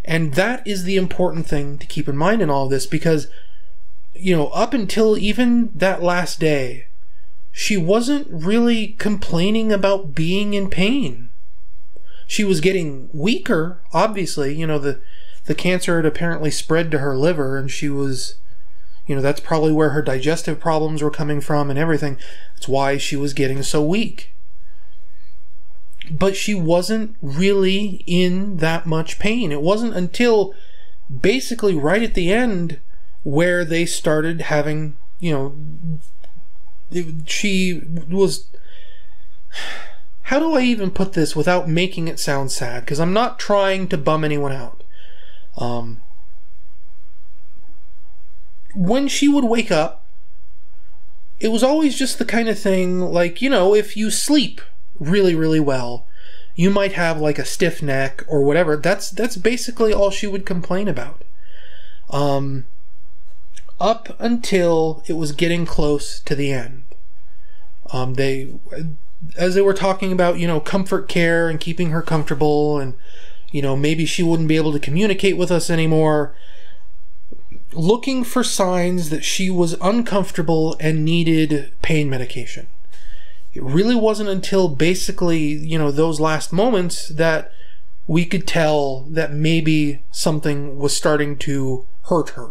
And that is the important thing to keep in mind in all of this, because up until even that last day, she wasn't really complaining about being in pain. She was getting weaker, obviously. The cancer had apparently spread to her liver, and she was, that's probably where her digestive problems were coming from and everything. That's why she was getting so weak. But she wasn't really in that much pain. It wasn't until basically right at the end where they started having, she was, how do I even put this without making it sound sad? Because I'm not trying to bum anyone out. When she would wake up, it was always just the kind of thing like, if you sleep really, really well, you might have like a stiff neck or whatever. That's basically all she would complain about. Up until it was getting close to the end. As they were talking about, comfort care and keeping her comfortable, and, maybe she wouldn't be able to communicate with us anymore, looking for signs that she was uncomfortable and needed pain medication. It really wasn't until basically, those last moments that we could tell that maybe something was starting to hurt her.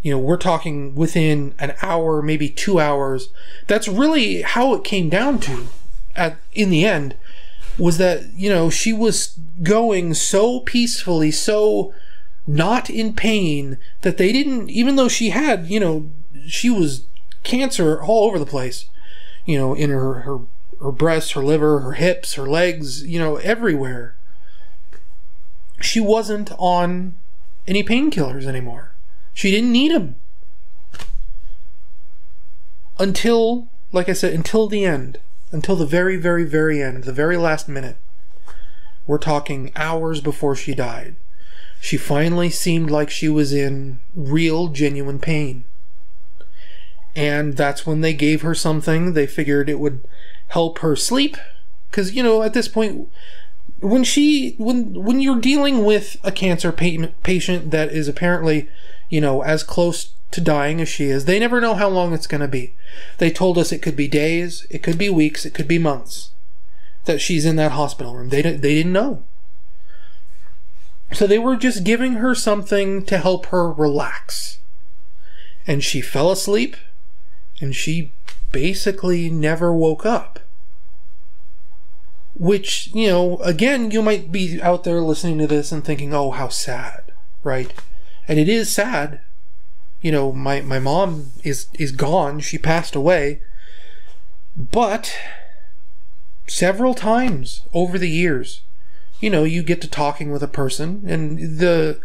We're talking within an hour, maybe 2 hours. That's really how it came down to, in the end, was that, she was going so peacefully, so not in pain, that they didn't, even though she had, she was cancer all over the place, in her breasts, her liver, her hips, her legs, everywhere. She wasn't on any painkillers anymore. She didn't need them. Until, like I said, until the end. Until the very, very, very end. The very last minute. We're talking hours before she died. She finally seemed like she was in real, genuine pain. And that's when they gave her something. They figured it would help her sleep. Because, at this point, when you're dealing with a cancer patient that is apparently, as close to dying as she is, they never know how long it's going to be. They told us it could be days, it could be weeks, it could be months that she's in that hospital room. They didn't know. So they were just giving her something to help her relax. And she fell asleep, and she basically never woke up. Which, you know, again, you might be out there listening to this and thinking, oh, how sad, right? And it is sad. You know, my mom is gone. She passed away. But several times over the years, you know, you get to talking with a person, and the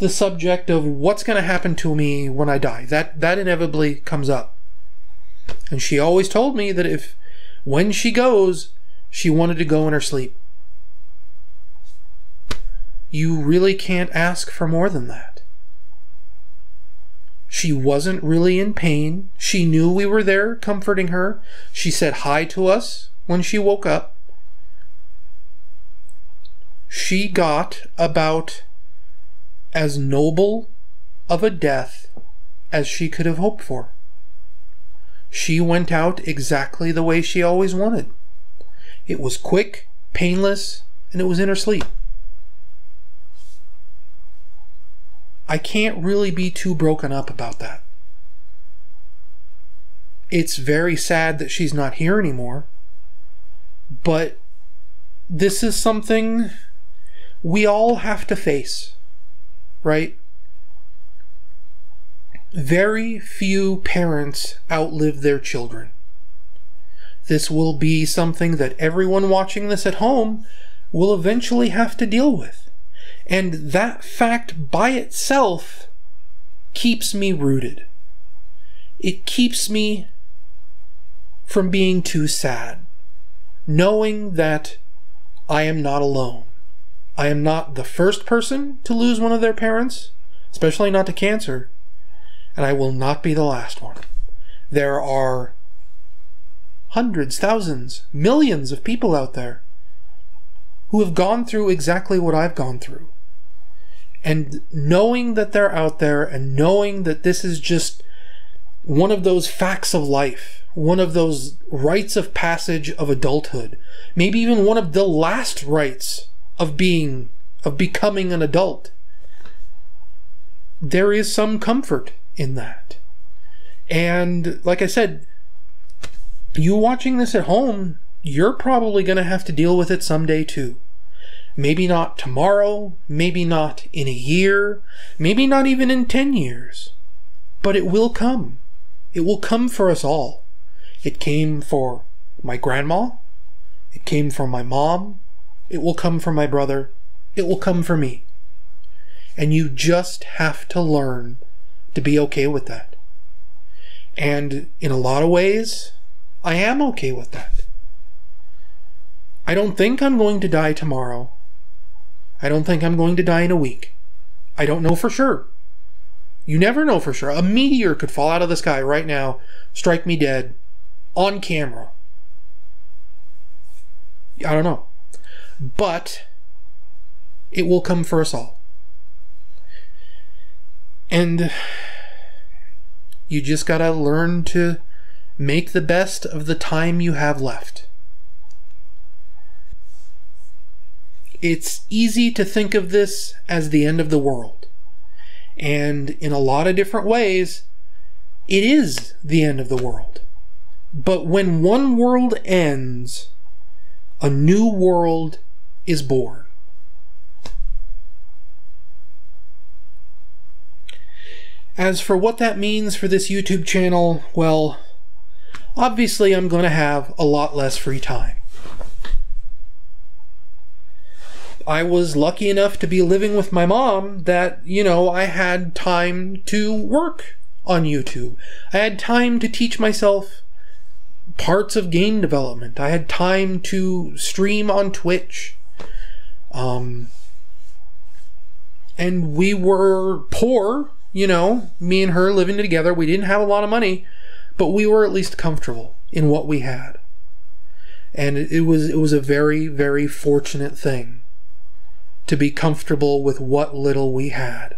subject of what's going to happen to me when I die, that inevitably comes up. And she always told me that when she goes, she wanted to go in her sleep. You really can't ask for more than that. She wasn't really in pain. She knew we were there comforting her. She said hi to us when she woke up. She got about as noble of a death as she could have hoped for. She went out exactly the way she always wanted. It was quick, painless, and it was in her sleep. I can't really be too broken up about that. It's very sad that she's not here anymore, but this is something we all have to face, right? Very few parents outlive their children. This will be something that everyone watching this at home will eventually have to deal with. And that fact by itself keeps me rooted. It keeps me from being too sad, knowing that I am not alone. I am not the first person to lose one of their parents, especially not to cancer, and I will not be the last one. There are hundreds, thousands, millions of people out there who have gone through exactly what I've gone through. And knowing that they're out there, and knowing that this is just one of those facts of life, one of those rites of passage of adulthood, maybe even one of the last rites of becoming an adult, there is some comfort in that. And like I said, you watching this at home, you're probably going to have to deal with it someday too. Maybe not tomorrow, maybe not in a year, maybe not even in 10 years. But it will come. It will come for us all. It came for my grandma. It came for my mom. It will come for my brother. It will come for me. And you just have to learn to be okay with that. And in a lot of ways, I am okay with that. I don't think I'm going to die tomorrow. I don't think I'm going to die in a week. I don't know for sure. You never know for sure. A meteor could fall out of the sky right now, strike me dead, on camera. I don't know. But it will come for us all. And you just gotta learn to make the best of the time you have left. It's easy to think of this as the end of the world. And in a lot of different ways, it is the end of the world. But when one world ends, a new world is born. As for what that means for this YouTube channel, well, obviously I'm going to have a lot less free time. I was lucky enough to be living with my mom that, I had time to work on YouTube. I had time to teach myself parts of game development. I had time to stream on Twitch. And we were poor, me and her living together. We didn't have a lot of money, but we were at least comfortable in what we had. And it was a very, very fortunate thing to be comfortable with what little we had.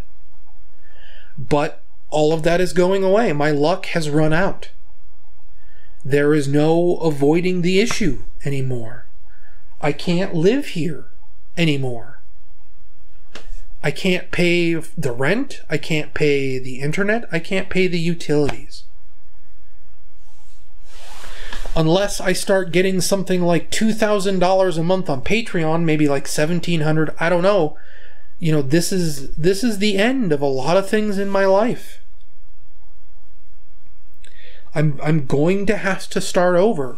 But all of that is going away. My luck has run out. There is no avoiding the issue anymore. I can't live here anymore. I can't pay the rent. I can't pay the internet. I can't pay the utilities. Unless I start getting something like $2,000 a month on Patreon, maybe like $1,700, I don't know. You know, this is the end of a lot of things in my life. I'm going to have to start over.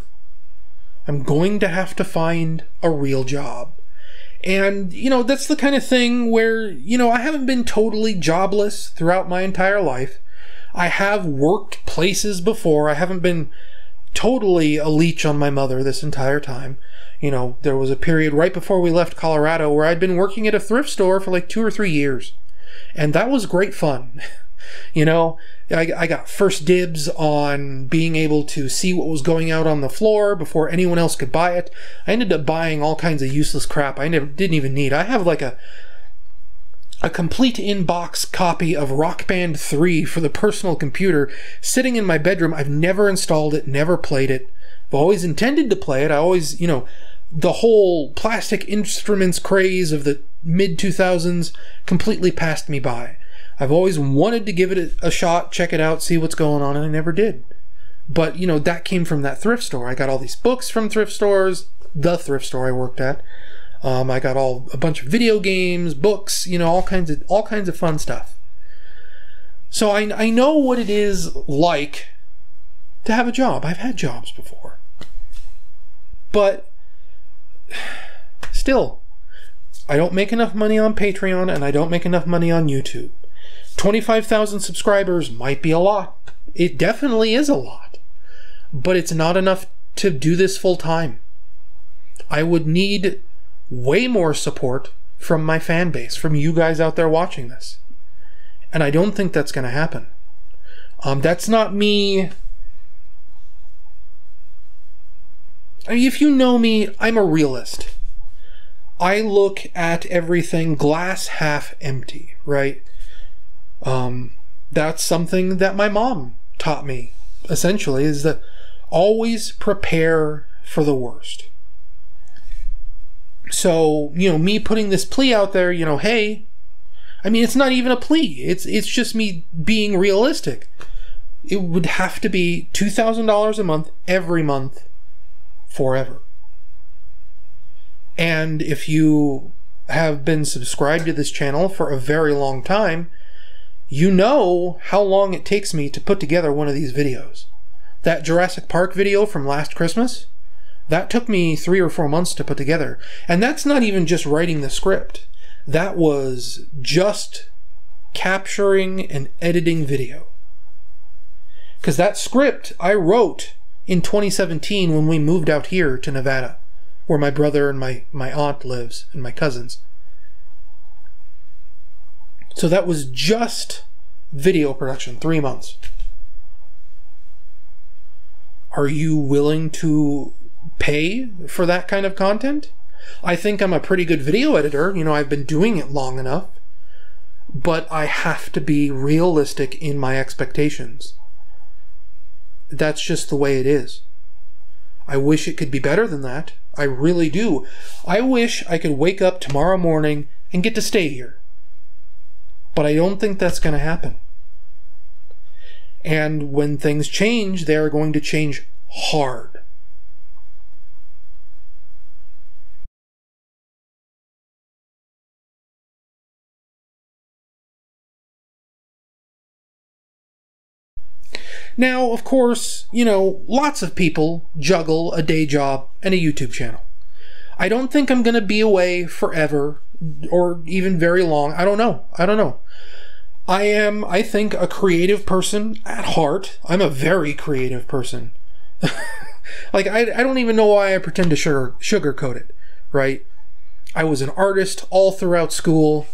I'm going to have to find a real job. And, you know, that's the kind of thing where, you know, I haven't been totally jobless throughout my entire life. I have worked places before. I haven't been totally a leech on my mother this entire time. You know, there was a period right before we left Colorado where I'd been working at a thrift store for like 2 or 3 years. And that was great fun. You know, I got first dibs on being able to see what was going out on the floor before anyone else could buy it. I ended up buying all kinds of useless crap I didn't even need. I have like a complete in-box copy of Rock Band 3 for the personal computer sitting in my bedroom. I've never installed it, never played it. I've always intended to play it. I always, you know, the whole plastic instruments craze of the mid-2000s completely passed me by. I've always wanted to give it a shot, check it out, see what's going on, and I never did. But, you know, that came from that thrift store. I got all these books from thrift stores, the thrift store I worked at. I got a bunch of video games, books, you know, all kinds of fun stuff. So I know what it is like to have a job. I've had jobs before. But still, I don't make enough money on Patreon, and I don't make enough money on YouTube. 25,000 subscribers might be a lot. It definitely is a lot. But it's not enough to do this full time. I would need way more support from my fan base, from you guys out there watching this. And I don't think that's going to happen. That's not me. I mean, if you know me, I'm a realist. I look at everything glass half empty, right? That's something that my mom taught me, essentially, is that always prepare for the worst. So, you know, me putting this plea out there, you know, hey, I mean, it's not even a plea. It's just me being realistic. It would have to be $2,000 a month, every month, forever. And if you have been subscribed to this channel for a very long time, you know how long it takes me to put together one of these videos. That Jurassic Park video from last Christmas, that took me 3 or 4 months to put together. And that's not even just writing the script. That was just capturing and editing video. Because that script I wrote in 2017 when we moved out here to Nevada, where my brother and my aunt lives, and my cousins. So that was just video production, 3 months. Are you willing to pay for that kind of content? I think I'm a pretty good video editor. You know, I've been doing it long enough. But I have to be realistic in my expectations. That's just the way it is. I wish it could be better than that. I really do. I wish I could wake up tomorrow morning and get to stay here. But I don't think that's going to happen. And when things change, they are going to change hard. Now, of course, you know, lots of people juggle a day job and a YouTube channel. I don't think I'm going to be away forever or even very long. I don't know. I am, I think, a creative person at heart. I'm a very creative person. Like, I don't even know why I pretend to sugarcoat it, right? I was an artist all throughout school.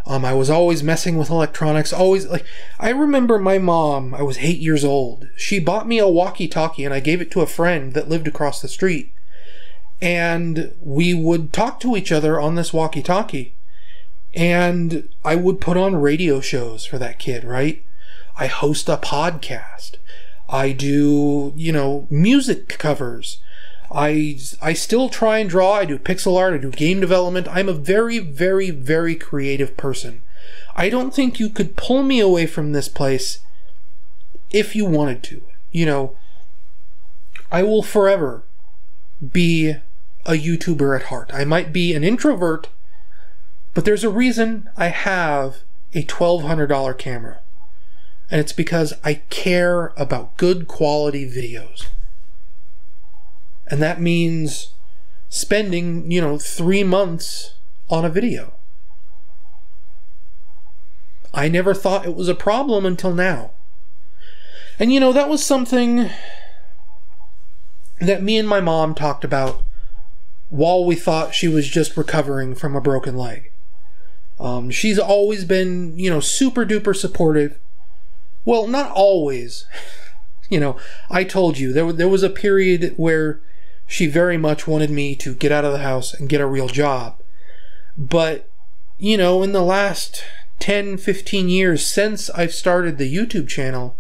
I was always messing with electronics, always, like, I remember my mom, I was 8 years old. She bought me a walkie-talkie and I gave it to a friend that lived across the street. And we would talk to each other on this walkie-talkie. And I would put on radio shows for that kid, right? I host a podcast. I do, you know, music covers. I still try and draw. I do pixel art. I do game development. I'm a very, very, very creative person. I don't think you could pull me away from this place if you wanted to. You know, I will forever be a YouTuber at heart. I might be an introvert, but there's a reason I have a $1,200 camera. And it's because I care about good quality videos. And that means spending, 3 months on a video. I never thought it was a problem until now. And that was something that me and my mom talked about while we thought she was just recovering from a broken leg. She's always been, super duper supportive. Well, not always. I told you, there was a period where she very much wanted me to get out of the house and get a real job. But, in the last 10, 15 years since I've started the YouTube channel,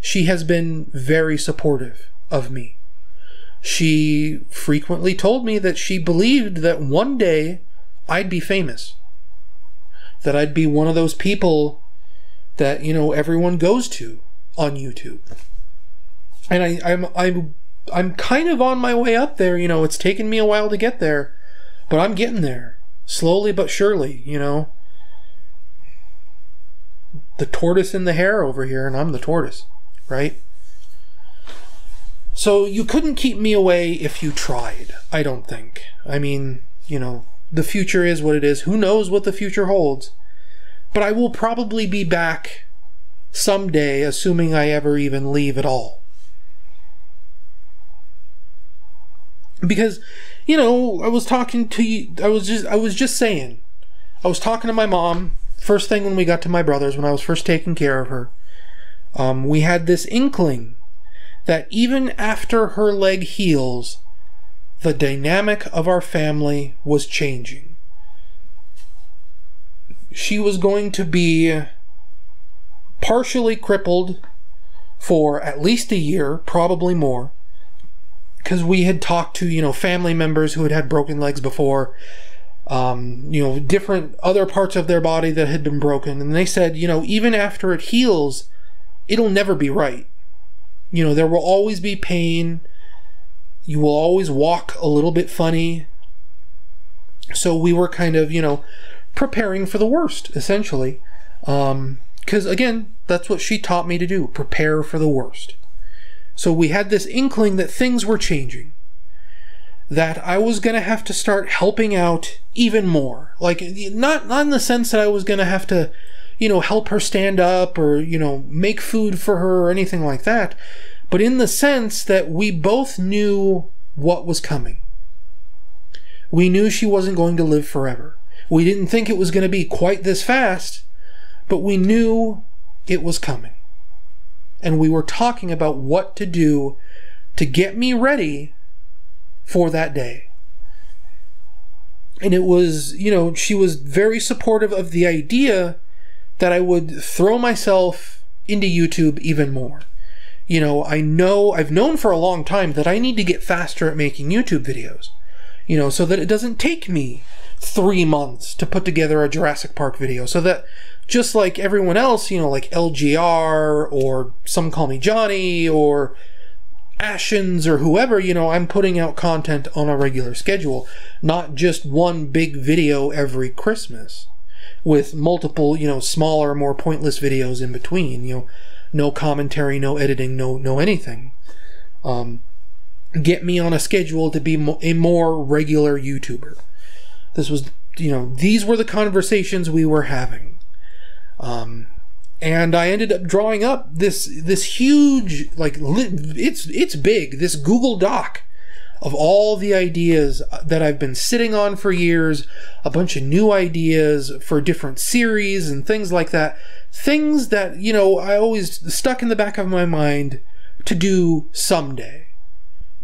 she has been very supportive of me. She frequently told me that she believed that one day I'd be famous. That I'd be one of those people that, everyone goes to on YouTube. And I'm kind of on my way up there. It's taken me a while to get there, but I'm getting there. Slowly but surely, The tortoise and the hare over here, and I'm the tortoise, right? So you couldn't keep me away if you tried, I don't think. I mean, the future is what it is. Who knows what the future holds? But I will probably be back someday, assuming I ever even leave at all. Because, I was talking to you, I was just saying, I was talking to my mom, first thing when we got to my brother's, when I was first taking care of her. We had this inkling that even after her leg heals, the dynamic of our family was changing. She was going to be partially crippled for at least a year, probably more. Because we had talked to, family members who had had broken legs before, different other parts of their body that had been broken. And they said, even after it heals, it'll never be right. There will always be pain. You will always walk a little bit funny. So we were kind of, preparing for the worst, essentially. Because, again, that's what she taught me to do, prepare for the worst. So we had this inkling that things were changing. That I was going to have to start helping out even more. Like, not in the sense that I was going to have to, help her stand up or, make food for her or anything like that. But in the sense that we both knew what was coming. We knew she wasn't going to live forever. We didn't think it was going to be quite this fast, but we knew it was coming. And we were talking about what to do to get me ready for that day. And it was, she was very supportive of the idea that I would throw myself into YouTube even more. I've known for a long time that I need to get faster at making YouTube videos, so that it doesn't take me 3 months to put together a Jurassic Park video, so that just like everyone else, like LGR or Some Call Me Johnny or Ashens or whoever, I'm putting out content on a regular schedule, not just one big video every Christmas with multiple, smaller, more pointless videos in between, no commentary, no editing, no anything. Get me on a schedule to be a more regular YouTuber. This was, these were the conversations we were having. And I ended up drawing up this huge, it's big, this Google Doc of all the ideas that I've been sitting on for years, a bunch of new ideas for different series and things like that. Things that, I always stuck in the back of my mind to do someday.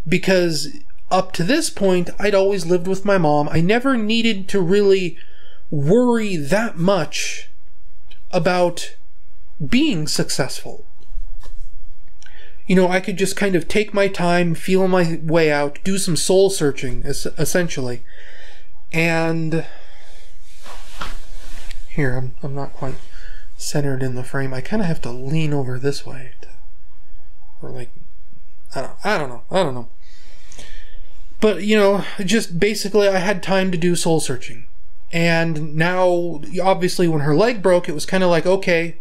Because up to this point, I'd always lived with my mom. I never needed to really worry that much about being successful. you know, I could just kind of take my time, feel my way out, do some soul searching, essentially. And here, I'm not quite centered in the frame. I kind of have to lean over this way, or like, I don't know. But, you know, just basically I had time to do soul searching. And now, obviously, when her leg broke, it was kind of like, okay,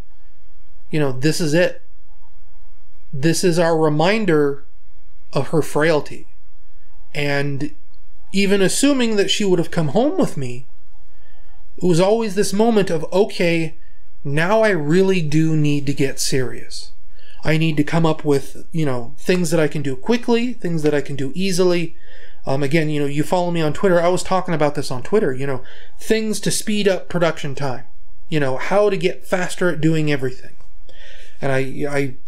you know, this is it. This is our reminder of her frailty. And even assuming that she would have come home with me, it was always this moment of, okay, now I really do need to get serious. I need to come up with, you know, things that I can do quickly, things that I can do easily. Again, you know, you follow me on Twitter. I was talking about this on Twitter, you know, things to speed up production time. You know, how to get faster at doing everything. And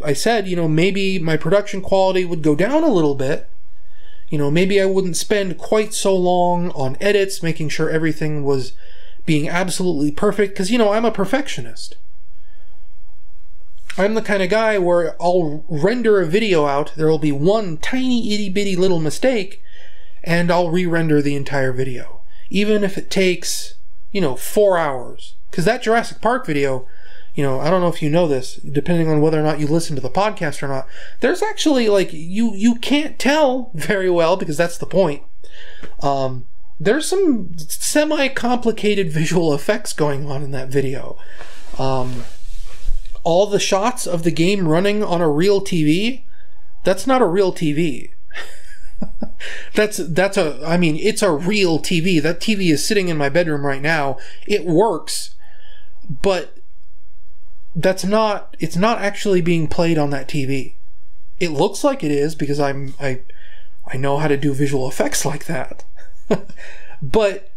I said, you know, maybe my production quality would go down a little bit. You know, maybe I wouldn't spend quite so long on edits, making sure everything was being absolutely perfect. Because, you know, I'm a perfectionist. I'm the kind of guy where I'll render a video out, there will be one tiny itty bitty little mistake, and I'll re-render the entire video. Even if it takes, you know, 4 hours. Because that Jurassic Park video, you know, I don't know if you know this, depending on whether or not you listen to the podcast or not, there's actually, like, you can't tell very well, because that's the point. There's some semi-complicated visual effects going on in that video. All the shots of the game running on a real TV, that's not a real TV. I mean, it's a real TV. That TV is sitting in my bedroom right now. It works, but it's not actually being played on that TV. It looks like it is because I know how to do visual effects like that. But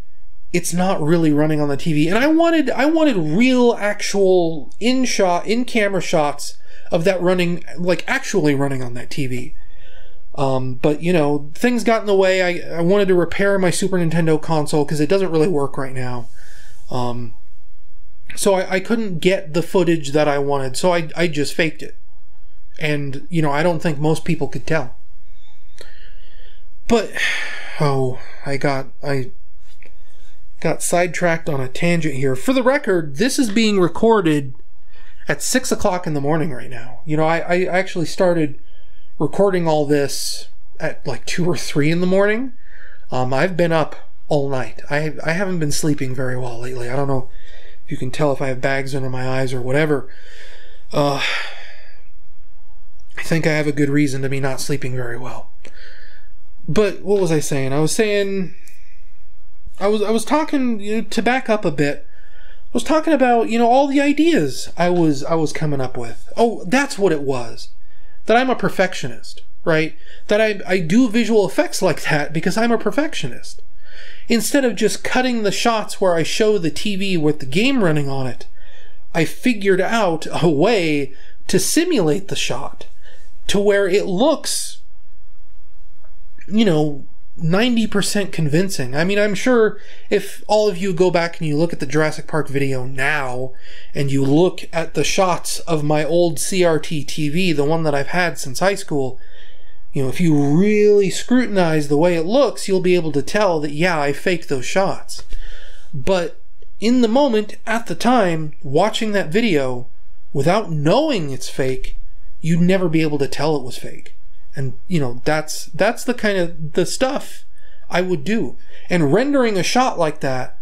it's not really running on the TV. And I wanted real, actual in-camera shots of that running, like actually running on that TV. But, you know, things got in the way. I wanted to repair my Super Nintendo console because it doesn't really work right now. So I couldn't get the footage that I wanted, so I just faked it. And, you know, I don't think most people could tell. But, I got sidetracked on a tangent here. For the record, this is being recorded at 6 o'clock in the morning right now. You know, I actually started recording all this at like 2 or 3 in the morning. I've been up all night. I haven't been sleeping very well lately. I don't know if you can tell if I have bags under my eyes or whatever. I think I have a good reason to be not sleeping very well. But what was I saying? I was talking, you know, to back up a bit. I was talking about, you know, all the ideas I was coming up with. Oh, that's what it was. That I'm a perfectionist, right? That I do visual effects like that because I'm a perfectionist. Instead of just cutting the shots where I show the TV with the game running on it, I figured out a way to simulate the shot to where it looks, you know, 90% convincing. I mean, I'm sure if all of you go back and you look at the Jurassic Park video now, and you look at the shots of my old CRT TV, the one that I've had since high school, you know, if you really scrutinize the way it looks, you'll be able to tell that, yeah, I faked those shots. But in the moment, at the time, watching that video, without knowing it's fake, you'd never be able to tell it was fake. And, you know, that's the kind of the stuff I would do. And rendering a shot like that,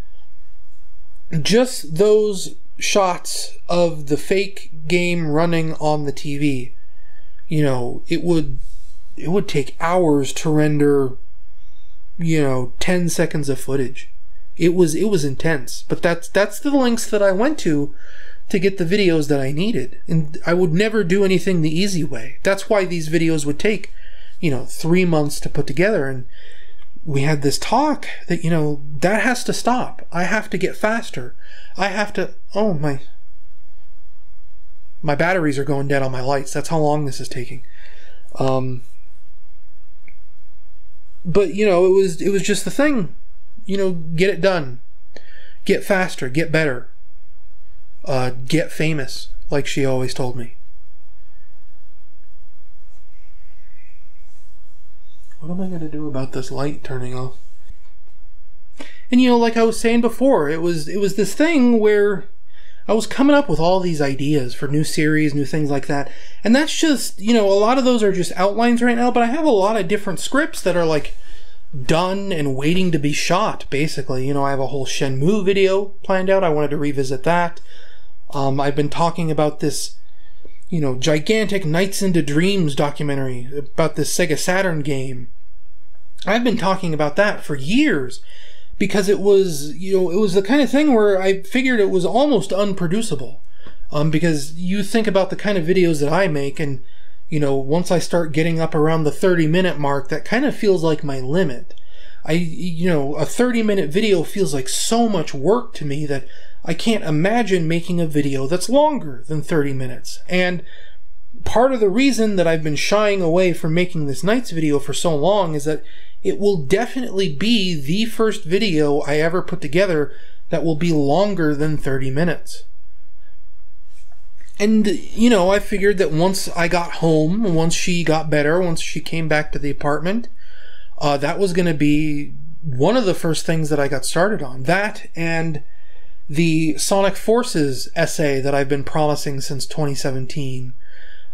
just those shots of the fake game running on the TV, you know, it would take hours to render, you know, 10 seconds of footage. It was intense. But that's the lengths that I went to get the videos that I needed. And I would never do anything the easy way. That's why these videos would take, you know, 3 months to put together. And we had this talk that, you know, that has to stop. I have to get faster. I have to, oh, my batteries are going dead on my lights. That's how long this is taking. But, you know, it was just the thing. You know, get it done. Get faster. Get better. Get famous, like she always told me. What am I going to do about this light turning off? And you know, like I was saying before, it was this thing where I was coming up with all these ideas for new series, new things like that. And that's just, you know, a lot of those are just outlines right now, but I have a lot of different scripts that are like done and waiting to be shot, basically. You know, I have a whole Shenmue video planned out. I wanted to revisit that. I've been talking about this, you know, gigantic Nights into Dreams documentary about this Sega Saturn game. I've been talking about that for years because it was, you know, it was the kind of thing where I figured it was almost unproducible. Because you think about the kind of videos that I make, and, you know, once I start getting up around the 30-minute mark, that kind of feels like my limit. You know, a 30-minute video feels like so much work to me that I can't imagine making a video that's longer than 30 minutes. And part of the reason that I've been shying away from making this Nights video for so long is that it will definitely be the first video I ever put together that will be longer than 30 minutes. And, you know, I figured that once I got home, once she got better, once she came back to the apartment, that was going to be one of the first things that I got started on. That and the Sonic Forces essay that I've been promising since 2017.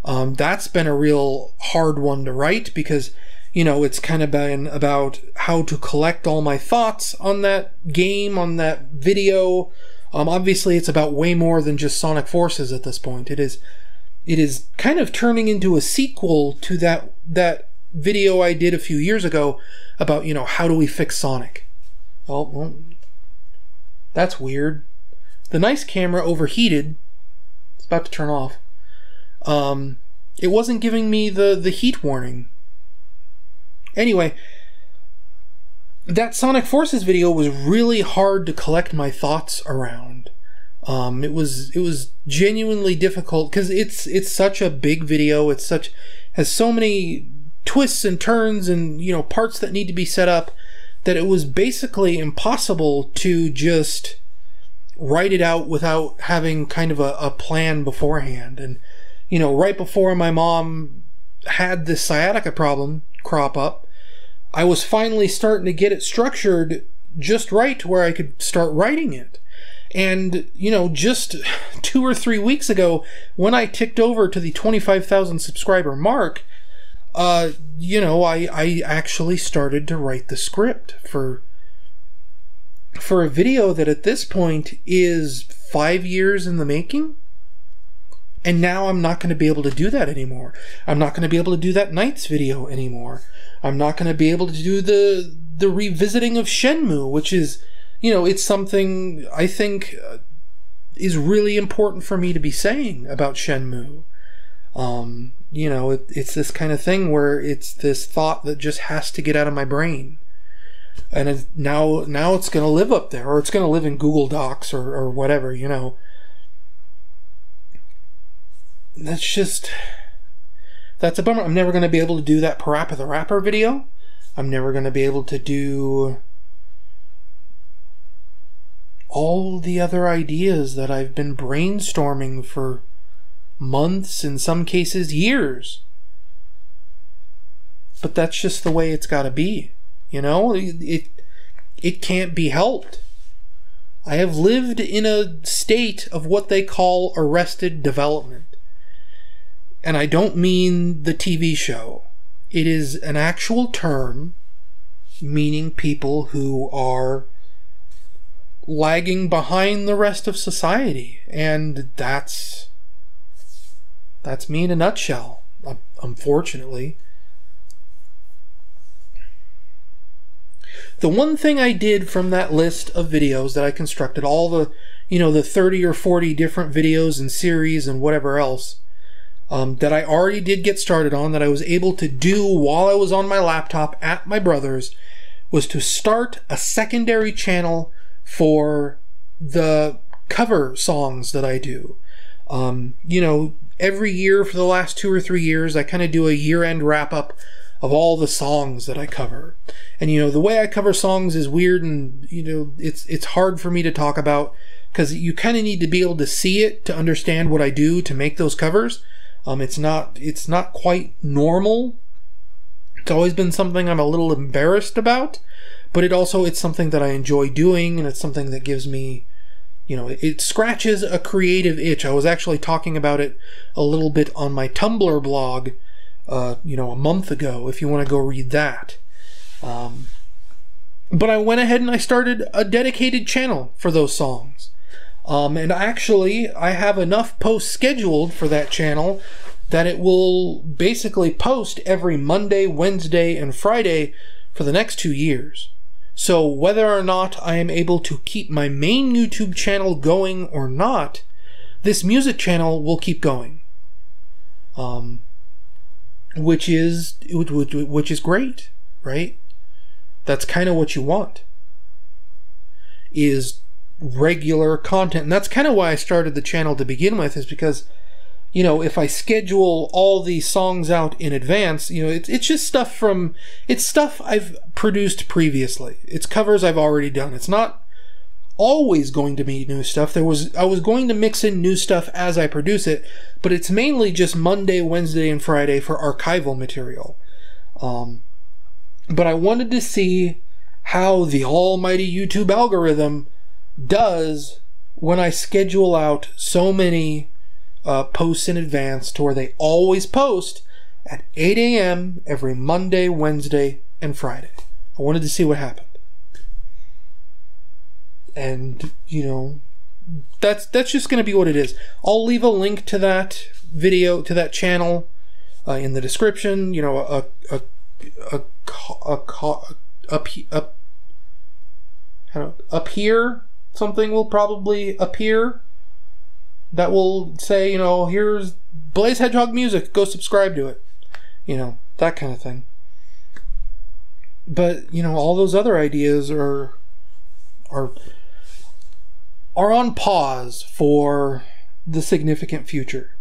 That's been a real hard one to write because, you know, it's kind of been about how to collect all my thoughts on that game, on that video. Obviously, it's about way more than just Sonic Forces at this point. It is kind of turning into a sequel to that video I did a few years ago about, you know, how do we fix Sonic. Oh, well, that's weird. The nice camera overheated. It's about to turn off. It wasn't giving me the heat warning. Anyway, that Sonic Forces video was really hard to collect my thoughts around. It was genuinely difficult because it's such a big video. Has so many twists and turns and, you know, parts that need to be set up that it was basically impossible to just write it out without having kind of a plan beforehand. And, you know, right before my mom had this sciatica problem crop up, I was finally starting to get it structured just right to where I could start writing it. And, you know, just 2 or 3 weeks ago, when I ticked over to the 25,000 subscriber mark, you know, I actually started to write the script for a video that at this point is 5 years in the making. And now I'm not going to be able to do that anymore. I'm not going to be able to do that Nights video anymore. I'm not going to be able to do the revisiting of Shenmue, which is, you know, it's something I think is really important for me to be saying about Shenmue. You know, it's this kind of thing where it's this thought that just has to get out of my brain. And now it's going to live up there, or it's going to live in Google Docs or whatever, you know. That's a bummer. I'm never going to be able to do that Parappa the Rapper video. I'm never going to be able to do all the other ideas that I've been brainstorming for months, in some cases years. But that's just the way it's got to be. You know, it can't be helped. I have lived in a state of what they call arrested development. And I don't mean the TV show. It is an actual term meaning people who are lagging behind the rest of society. And that's me in a nutshell, unfortunately. The one thing I did from that list of videos that I constructed, all the, you know, the 30 or 40 different videos and series and whatever else, that I already did get started on, that I was able to do while I was on my laptop at my brother's, was to start a secondary channel for the cover songs that I do. You know, every year for the last 2 or 3 years, I kind of do a year-end wrap-up of all the songs that I cover. And, you know, the way I cover songs is weird, and, you know, it's hard for me to talk about because you kind of need to be able to see it to understand what I do to make those covers. It's not quite normal It's always been something I'm a little embarrassed about, but it's something that I enjoy doing, and it's something that gives me, it scratches a creative itch. I was actually talking about it a little bit on my Tumblr blog, a month ago, if you want to go read that. But I went ahead and I started a dedicated channel for those songs. And actually, I have enough posts scheduled for that channel that it will basically post every Monday, Wednesday, and Friday for the next 2 years. So whether or not I am able to keep my main YouTube channel going or not, this music channel will keep going. Which is great, right? That's kind of what you want, is regular content. And that's kind of why I started the channel to begin with, is because, if I schedule all these songs out in advance, it's just stuff it's stuff I've produced previously. It's covers I've already done. It's not always going to be new stuff. I was going to mix in new stuff as I produce it, but it's mainly just Monday, Wednesday, and Friday for archival material. But I wanted to see how the almighty YouTube algorithm does when I schedule out so many posts in advance, to where they always post at 8 a.m. every Monday, Wednesday, and Friday. I wanted to see what happened. And, that's just going to be what it is. I'll leave a link to that video, to that channel, in the description. Up here, something will probably appear that will say, here's Blaze Hedgehog Music, go subscribe to it. That kind of thing. But, all those other ideas are on pause for the significant future.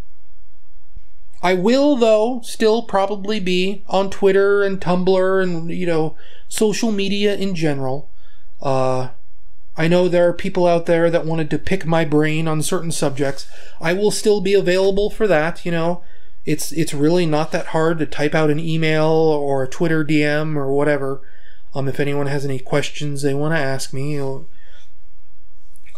I will, though, still probably be on Twitter and Tumblr and, social media in general. I know there are people out there that wanted to pick my brain on certain subjects. I will still be available for that, It's really not that hard to type out an email or a Twitter DM or whatever. If anyone has any questions they want to ask me,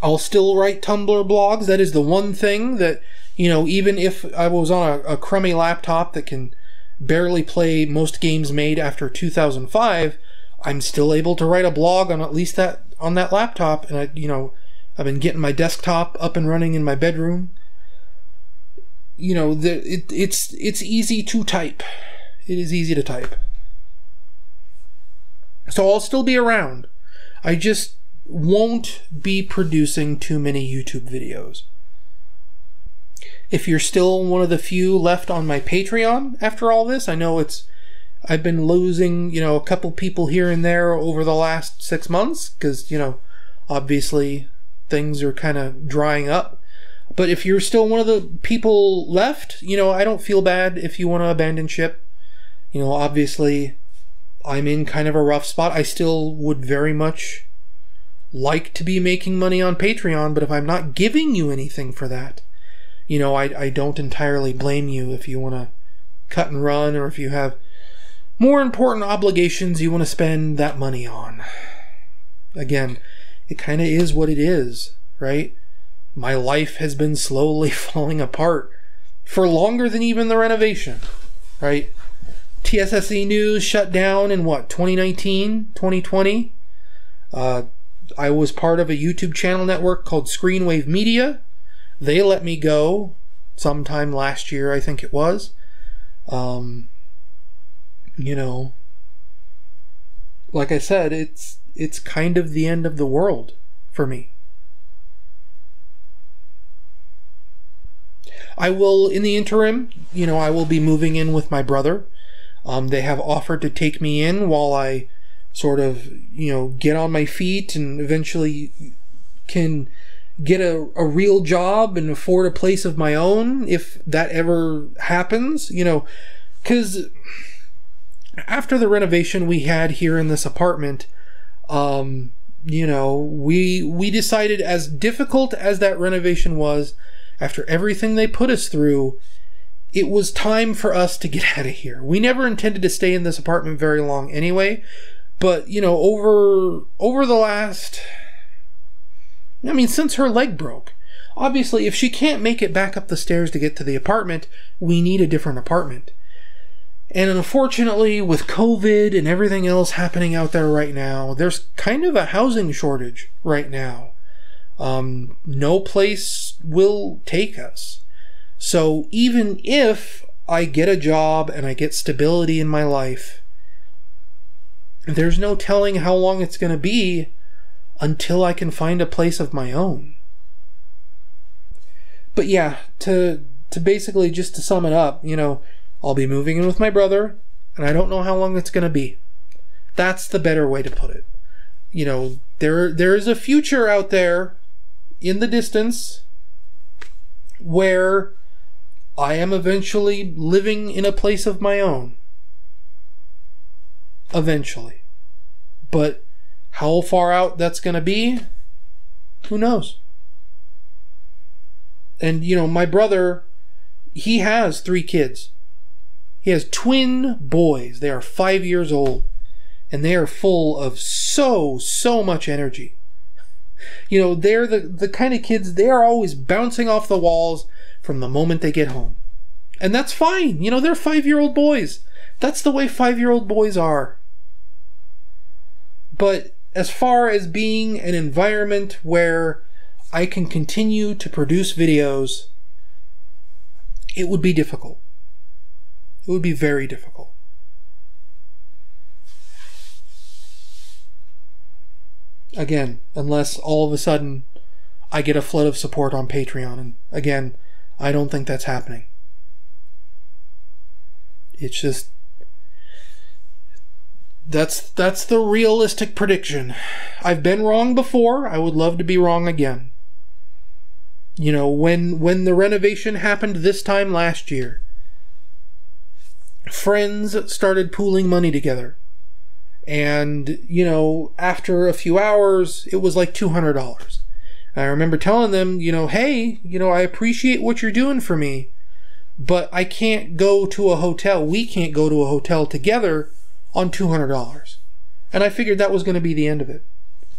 I'll still write Tumblr blogs. That is the one thing that, even if I was on a crummy laptop that can barely play most games made after 2005, I'm still able to write a blog on at least on that laptop. And I've been getting my desktop up and running in my bedroom. It's easy to type. It is easy to type. So I'll still be around. I just won't be producing too many YouTube videos. If you're still one of the few left on my Patreon after all this, I know I've been losing, a couple people here and there over the last 6 months, because, obviously things are kind of drying up. But if you're still one of the people left, I don't feel bad if you want to abandon ship. Obviously I'm in kind of a rough spot. I still would very much like to be making money on Patreon, but if I'm not giving you anything for that, I don't entirely blame you if you want to cut and run, or if you have more important obligations you want to spend that money on. Again, it kind of is what it is, right? My life has been slowly falling apart for longer than even the renovation, right? TSSE News shut down in 2019, 2020? I was part of a YouTube channel network called Screenwave Media. They let me go sometime last year, I think it was. Like I said, it's kind of the end of the world for me. I will, in the interim, I will be moving in with my brother. They have offered to take me in while I sort of, get on my feet and eventually can get a real job and afford a place of my own, if that ever happens, because after the renovation we had here in this apartment, we decided, as difficult as that renovation was, after everything they put us through, it was time for us to get out of here. We never intended to stay in this apartment very long anyway, but, you know, over the last, I mean, since her leg broke, obviously, if she can't make it back up the stairs to get to the apartment, we need a different apartment. And unfortunately, with COVID and everything else happening out there right now, there's kind of a housing shortage right now. No place will take us. So even if I get a job and I get stability in my life, there's no telling how long it's going to be until I can find a place of my own. But yeah, to basically just to sum it up, you know, I'll be moving in with my brother, and I don't know how long it's going to be. That's the better way to put it. You know, there is a future out there in the distance where I am eventually living in a place of my own. Eventually. But how far out that's going to be, who knows? And, you know, my brother, he has 3 kids. He has twin boys. They are 5 years old. And they are full of so much energy. You know, they're the kind of kids, they are always bouncing off the walls from the moment they get home. And that's fine. You know, they're 5-year-old boys. That's the way 5-year-old boys are. But as far as being an environment where I can continue to produce videos, it would be difficult. It would be very difficult. Again, unless all of a sudden I get a flood of support on Patreon. And again, I don't think that's happening. It's just, that's the realistic prediction. I've been wrong before. I would love to be wrong again. You know, when the renovation happened this time last year, friends started pooling money together. And, you know, after a few hours, it was like $200. I remember telling them, you know, hey, you know, I appreciate what you're doing for me, but I can't go to a hotel. We can't go to a hotel together on $200. And I figured that was going to be the end of it.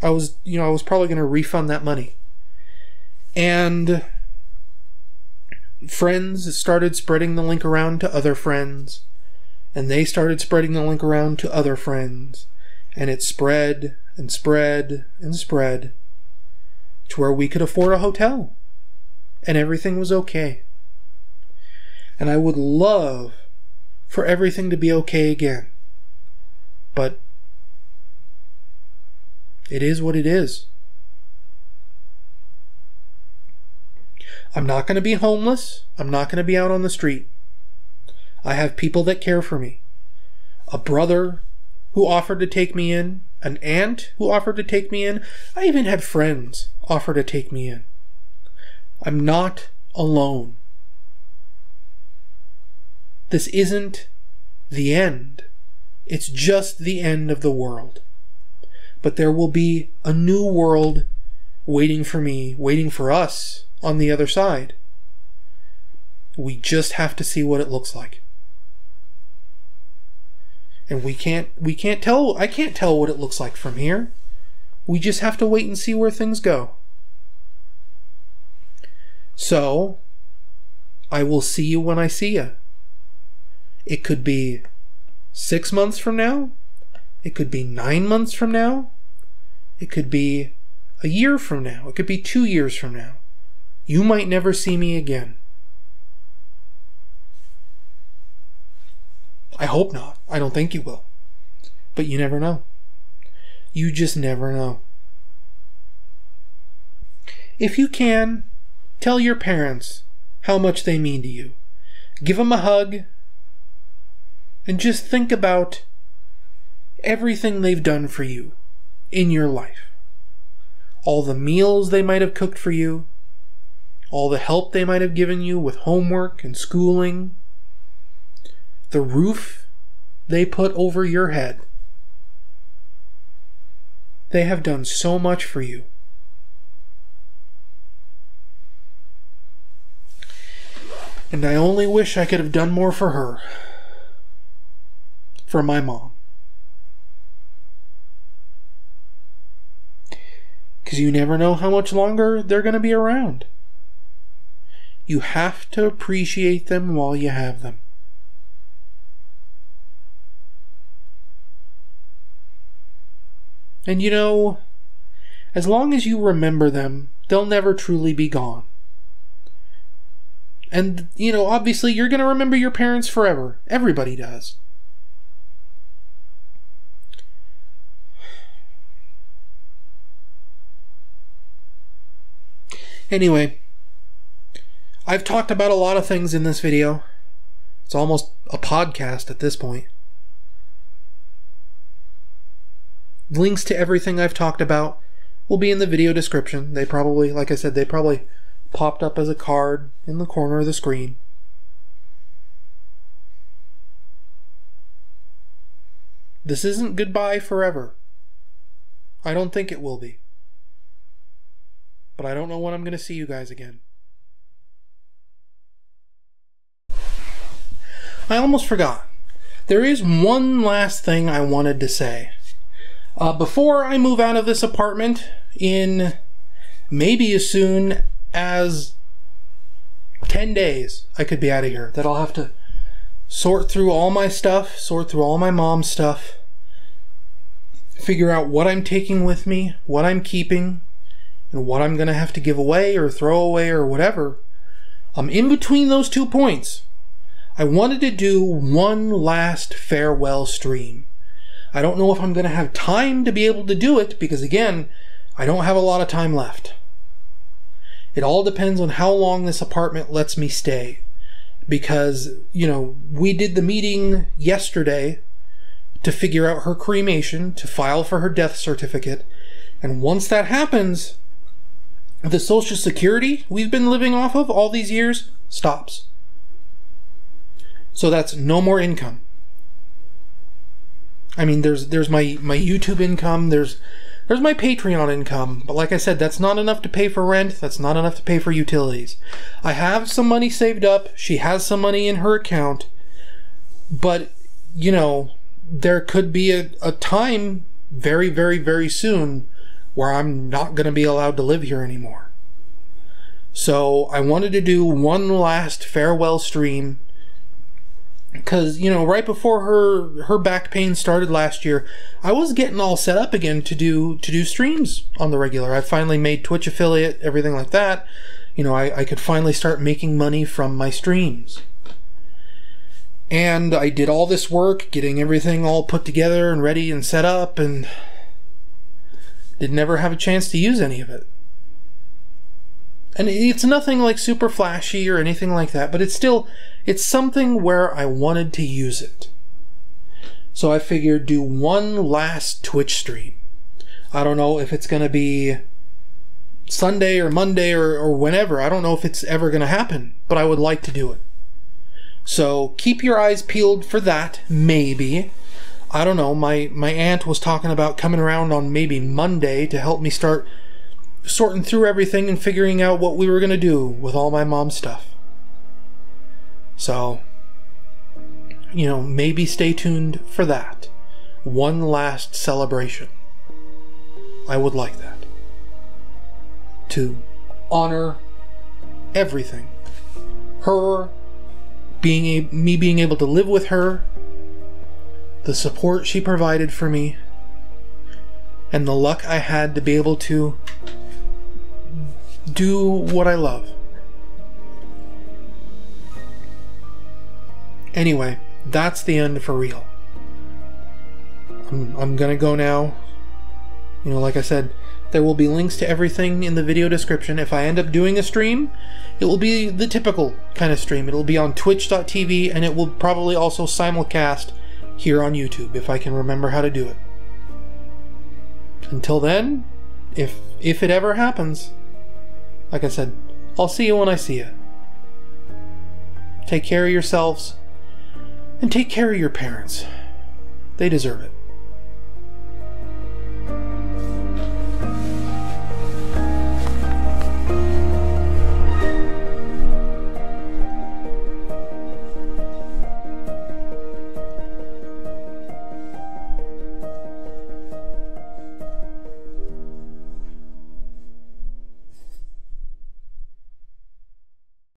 I was probably going to refund that money. And friends started spreading the link around to other friends. And they started spreading the link around to other friends. And it spread and spread and spread to where we could afford a hotel. And everything was okay. And I would love for everything to be okay again. But it is what it is. I'm not going to be homeless. I'm not going to be out on the street. I have people that care for me. A brother who offered to take me in. An aunt who offered to take me in. I even had friends offer to take me in. I'm not alone. This isn't the end. It's just the end of the world. But there will be a new world waiting for me, waiting for us on the other side. We just have to see what it looks like. And we can't tell, I can't tell what it looks like from here. We just have to wait and see where things go. So, I will see you when I see you. It could be 6 months from now. It could be 9 months from now. It could be a year from now. It could be 2 years from now. You might never see me again. I hope not. I don't think you will. But you never know. You just never know. If you can, tell your parents how much they mean to you. Give them a hug. And just think about everything they've done for you in your life. All the meals they might have cooked for you. All the help they might have given you with homework and schooling. The roof they put over your head. They have done so much for you. And I only wish I could have done more for her. For my mom. Because you never know how much longer they're going to be around. You have to appreciate them while you have them. And you know, as long as you remember them, they'll never truly be gone. And, you know, obviously you're going to remember your parents forever. Everybody does. Anyway, I've talked about a lot of things in this video. It's almost a podcast at this point. Links to everything I've talked about will be in the video description. They probably, like I said, they probably popped up as a card in the corner of the screen. This isn't goodbye forever. I don't think it will be. But I don't know when I'm going to see you guys again. I almost forgot. There is one last thing I wanted to say. Before I move out of this apartment in maybe as soon as 10 days, I could be out of here. That I'll have to sort through all my stuff, sort through all my mom's stuff, figure out what I'm taking with me, what I'm keeping, and what I'm going to have to give away or throw away or whatever. I'm in between those 2 points. I wanted to do one last farewell stream. I don't know if I'm going to have time to be able to do it because, again, I don't have a lot of time left. It all depends on how long this apartment lets me stay. Because, you know, we did the meeting yesterday to figure out her cremation, to file for her death certificate. And once that happens, the Social Security we've been living off of all these years stops. So that's no more income. I mean, there's my YouTube income, there's my Patreon income, but like I said, that's not enough to pay for rent, that's not enough to pay for utilities. I have some money saved up, she has some money in her account, but, you know, there could be a time very, very, very soon where I'm not going to be allowed to live here anymore. So I wanted to do one last farewell stream. Because, you know, right before her back pain started last year, I was getting all set up again to do streams on the regular. I finally made Twitch affiliate, everything like that. You know, I could finally start making money from my streams. And I did all this work, getting everything all put together and ready and set up, and didn't ever have a chance to use any of it. And it's nothing like super flashy or anything like that, but it's something where I wanted to use it. So I figured do one last Twitch stream. I don't know if it's going to be Sunday or Monday or whenever. I don't know if it's ever going to happen, but I would like to do it. So keep your eyes peeled for that, maybe. I don't know, my aunt was talking about coming around on maybe Monday to help me start sorting through everything and figuring out what we were going to do with all my mom's stuff. So, you know, maybe stay tuned for that. One last celebration. I would like that. To honor everything. Her, me being able to live with her, the support she provided for me, and the luck I had to be able to do what I love. Anyway, that's the end for real. I'm gonna go now. You know, like I said, there will be links to everything in the video description. If I end up doing a stream, it will be the typical kind of stream. It'll be on twitch.tv, and it will probably also simulcast here on YouTube, if I can remember how to do it. Until then, if it ever happens, like I said, I'll see you when I see you. Take care of yourselves, and take care of your parents. They deserve it.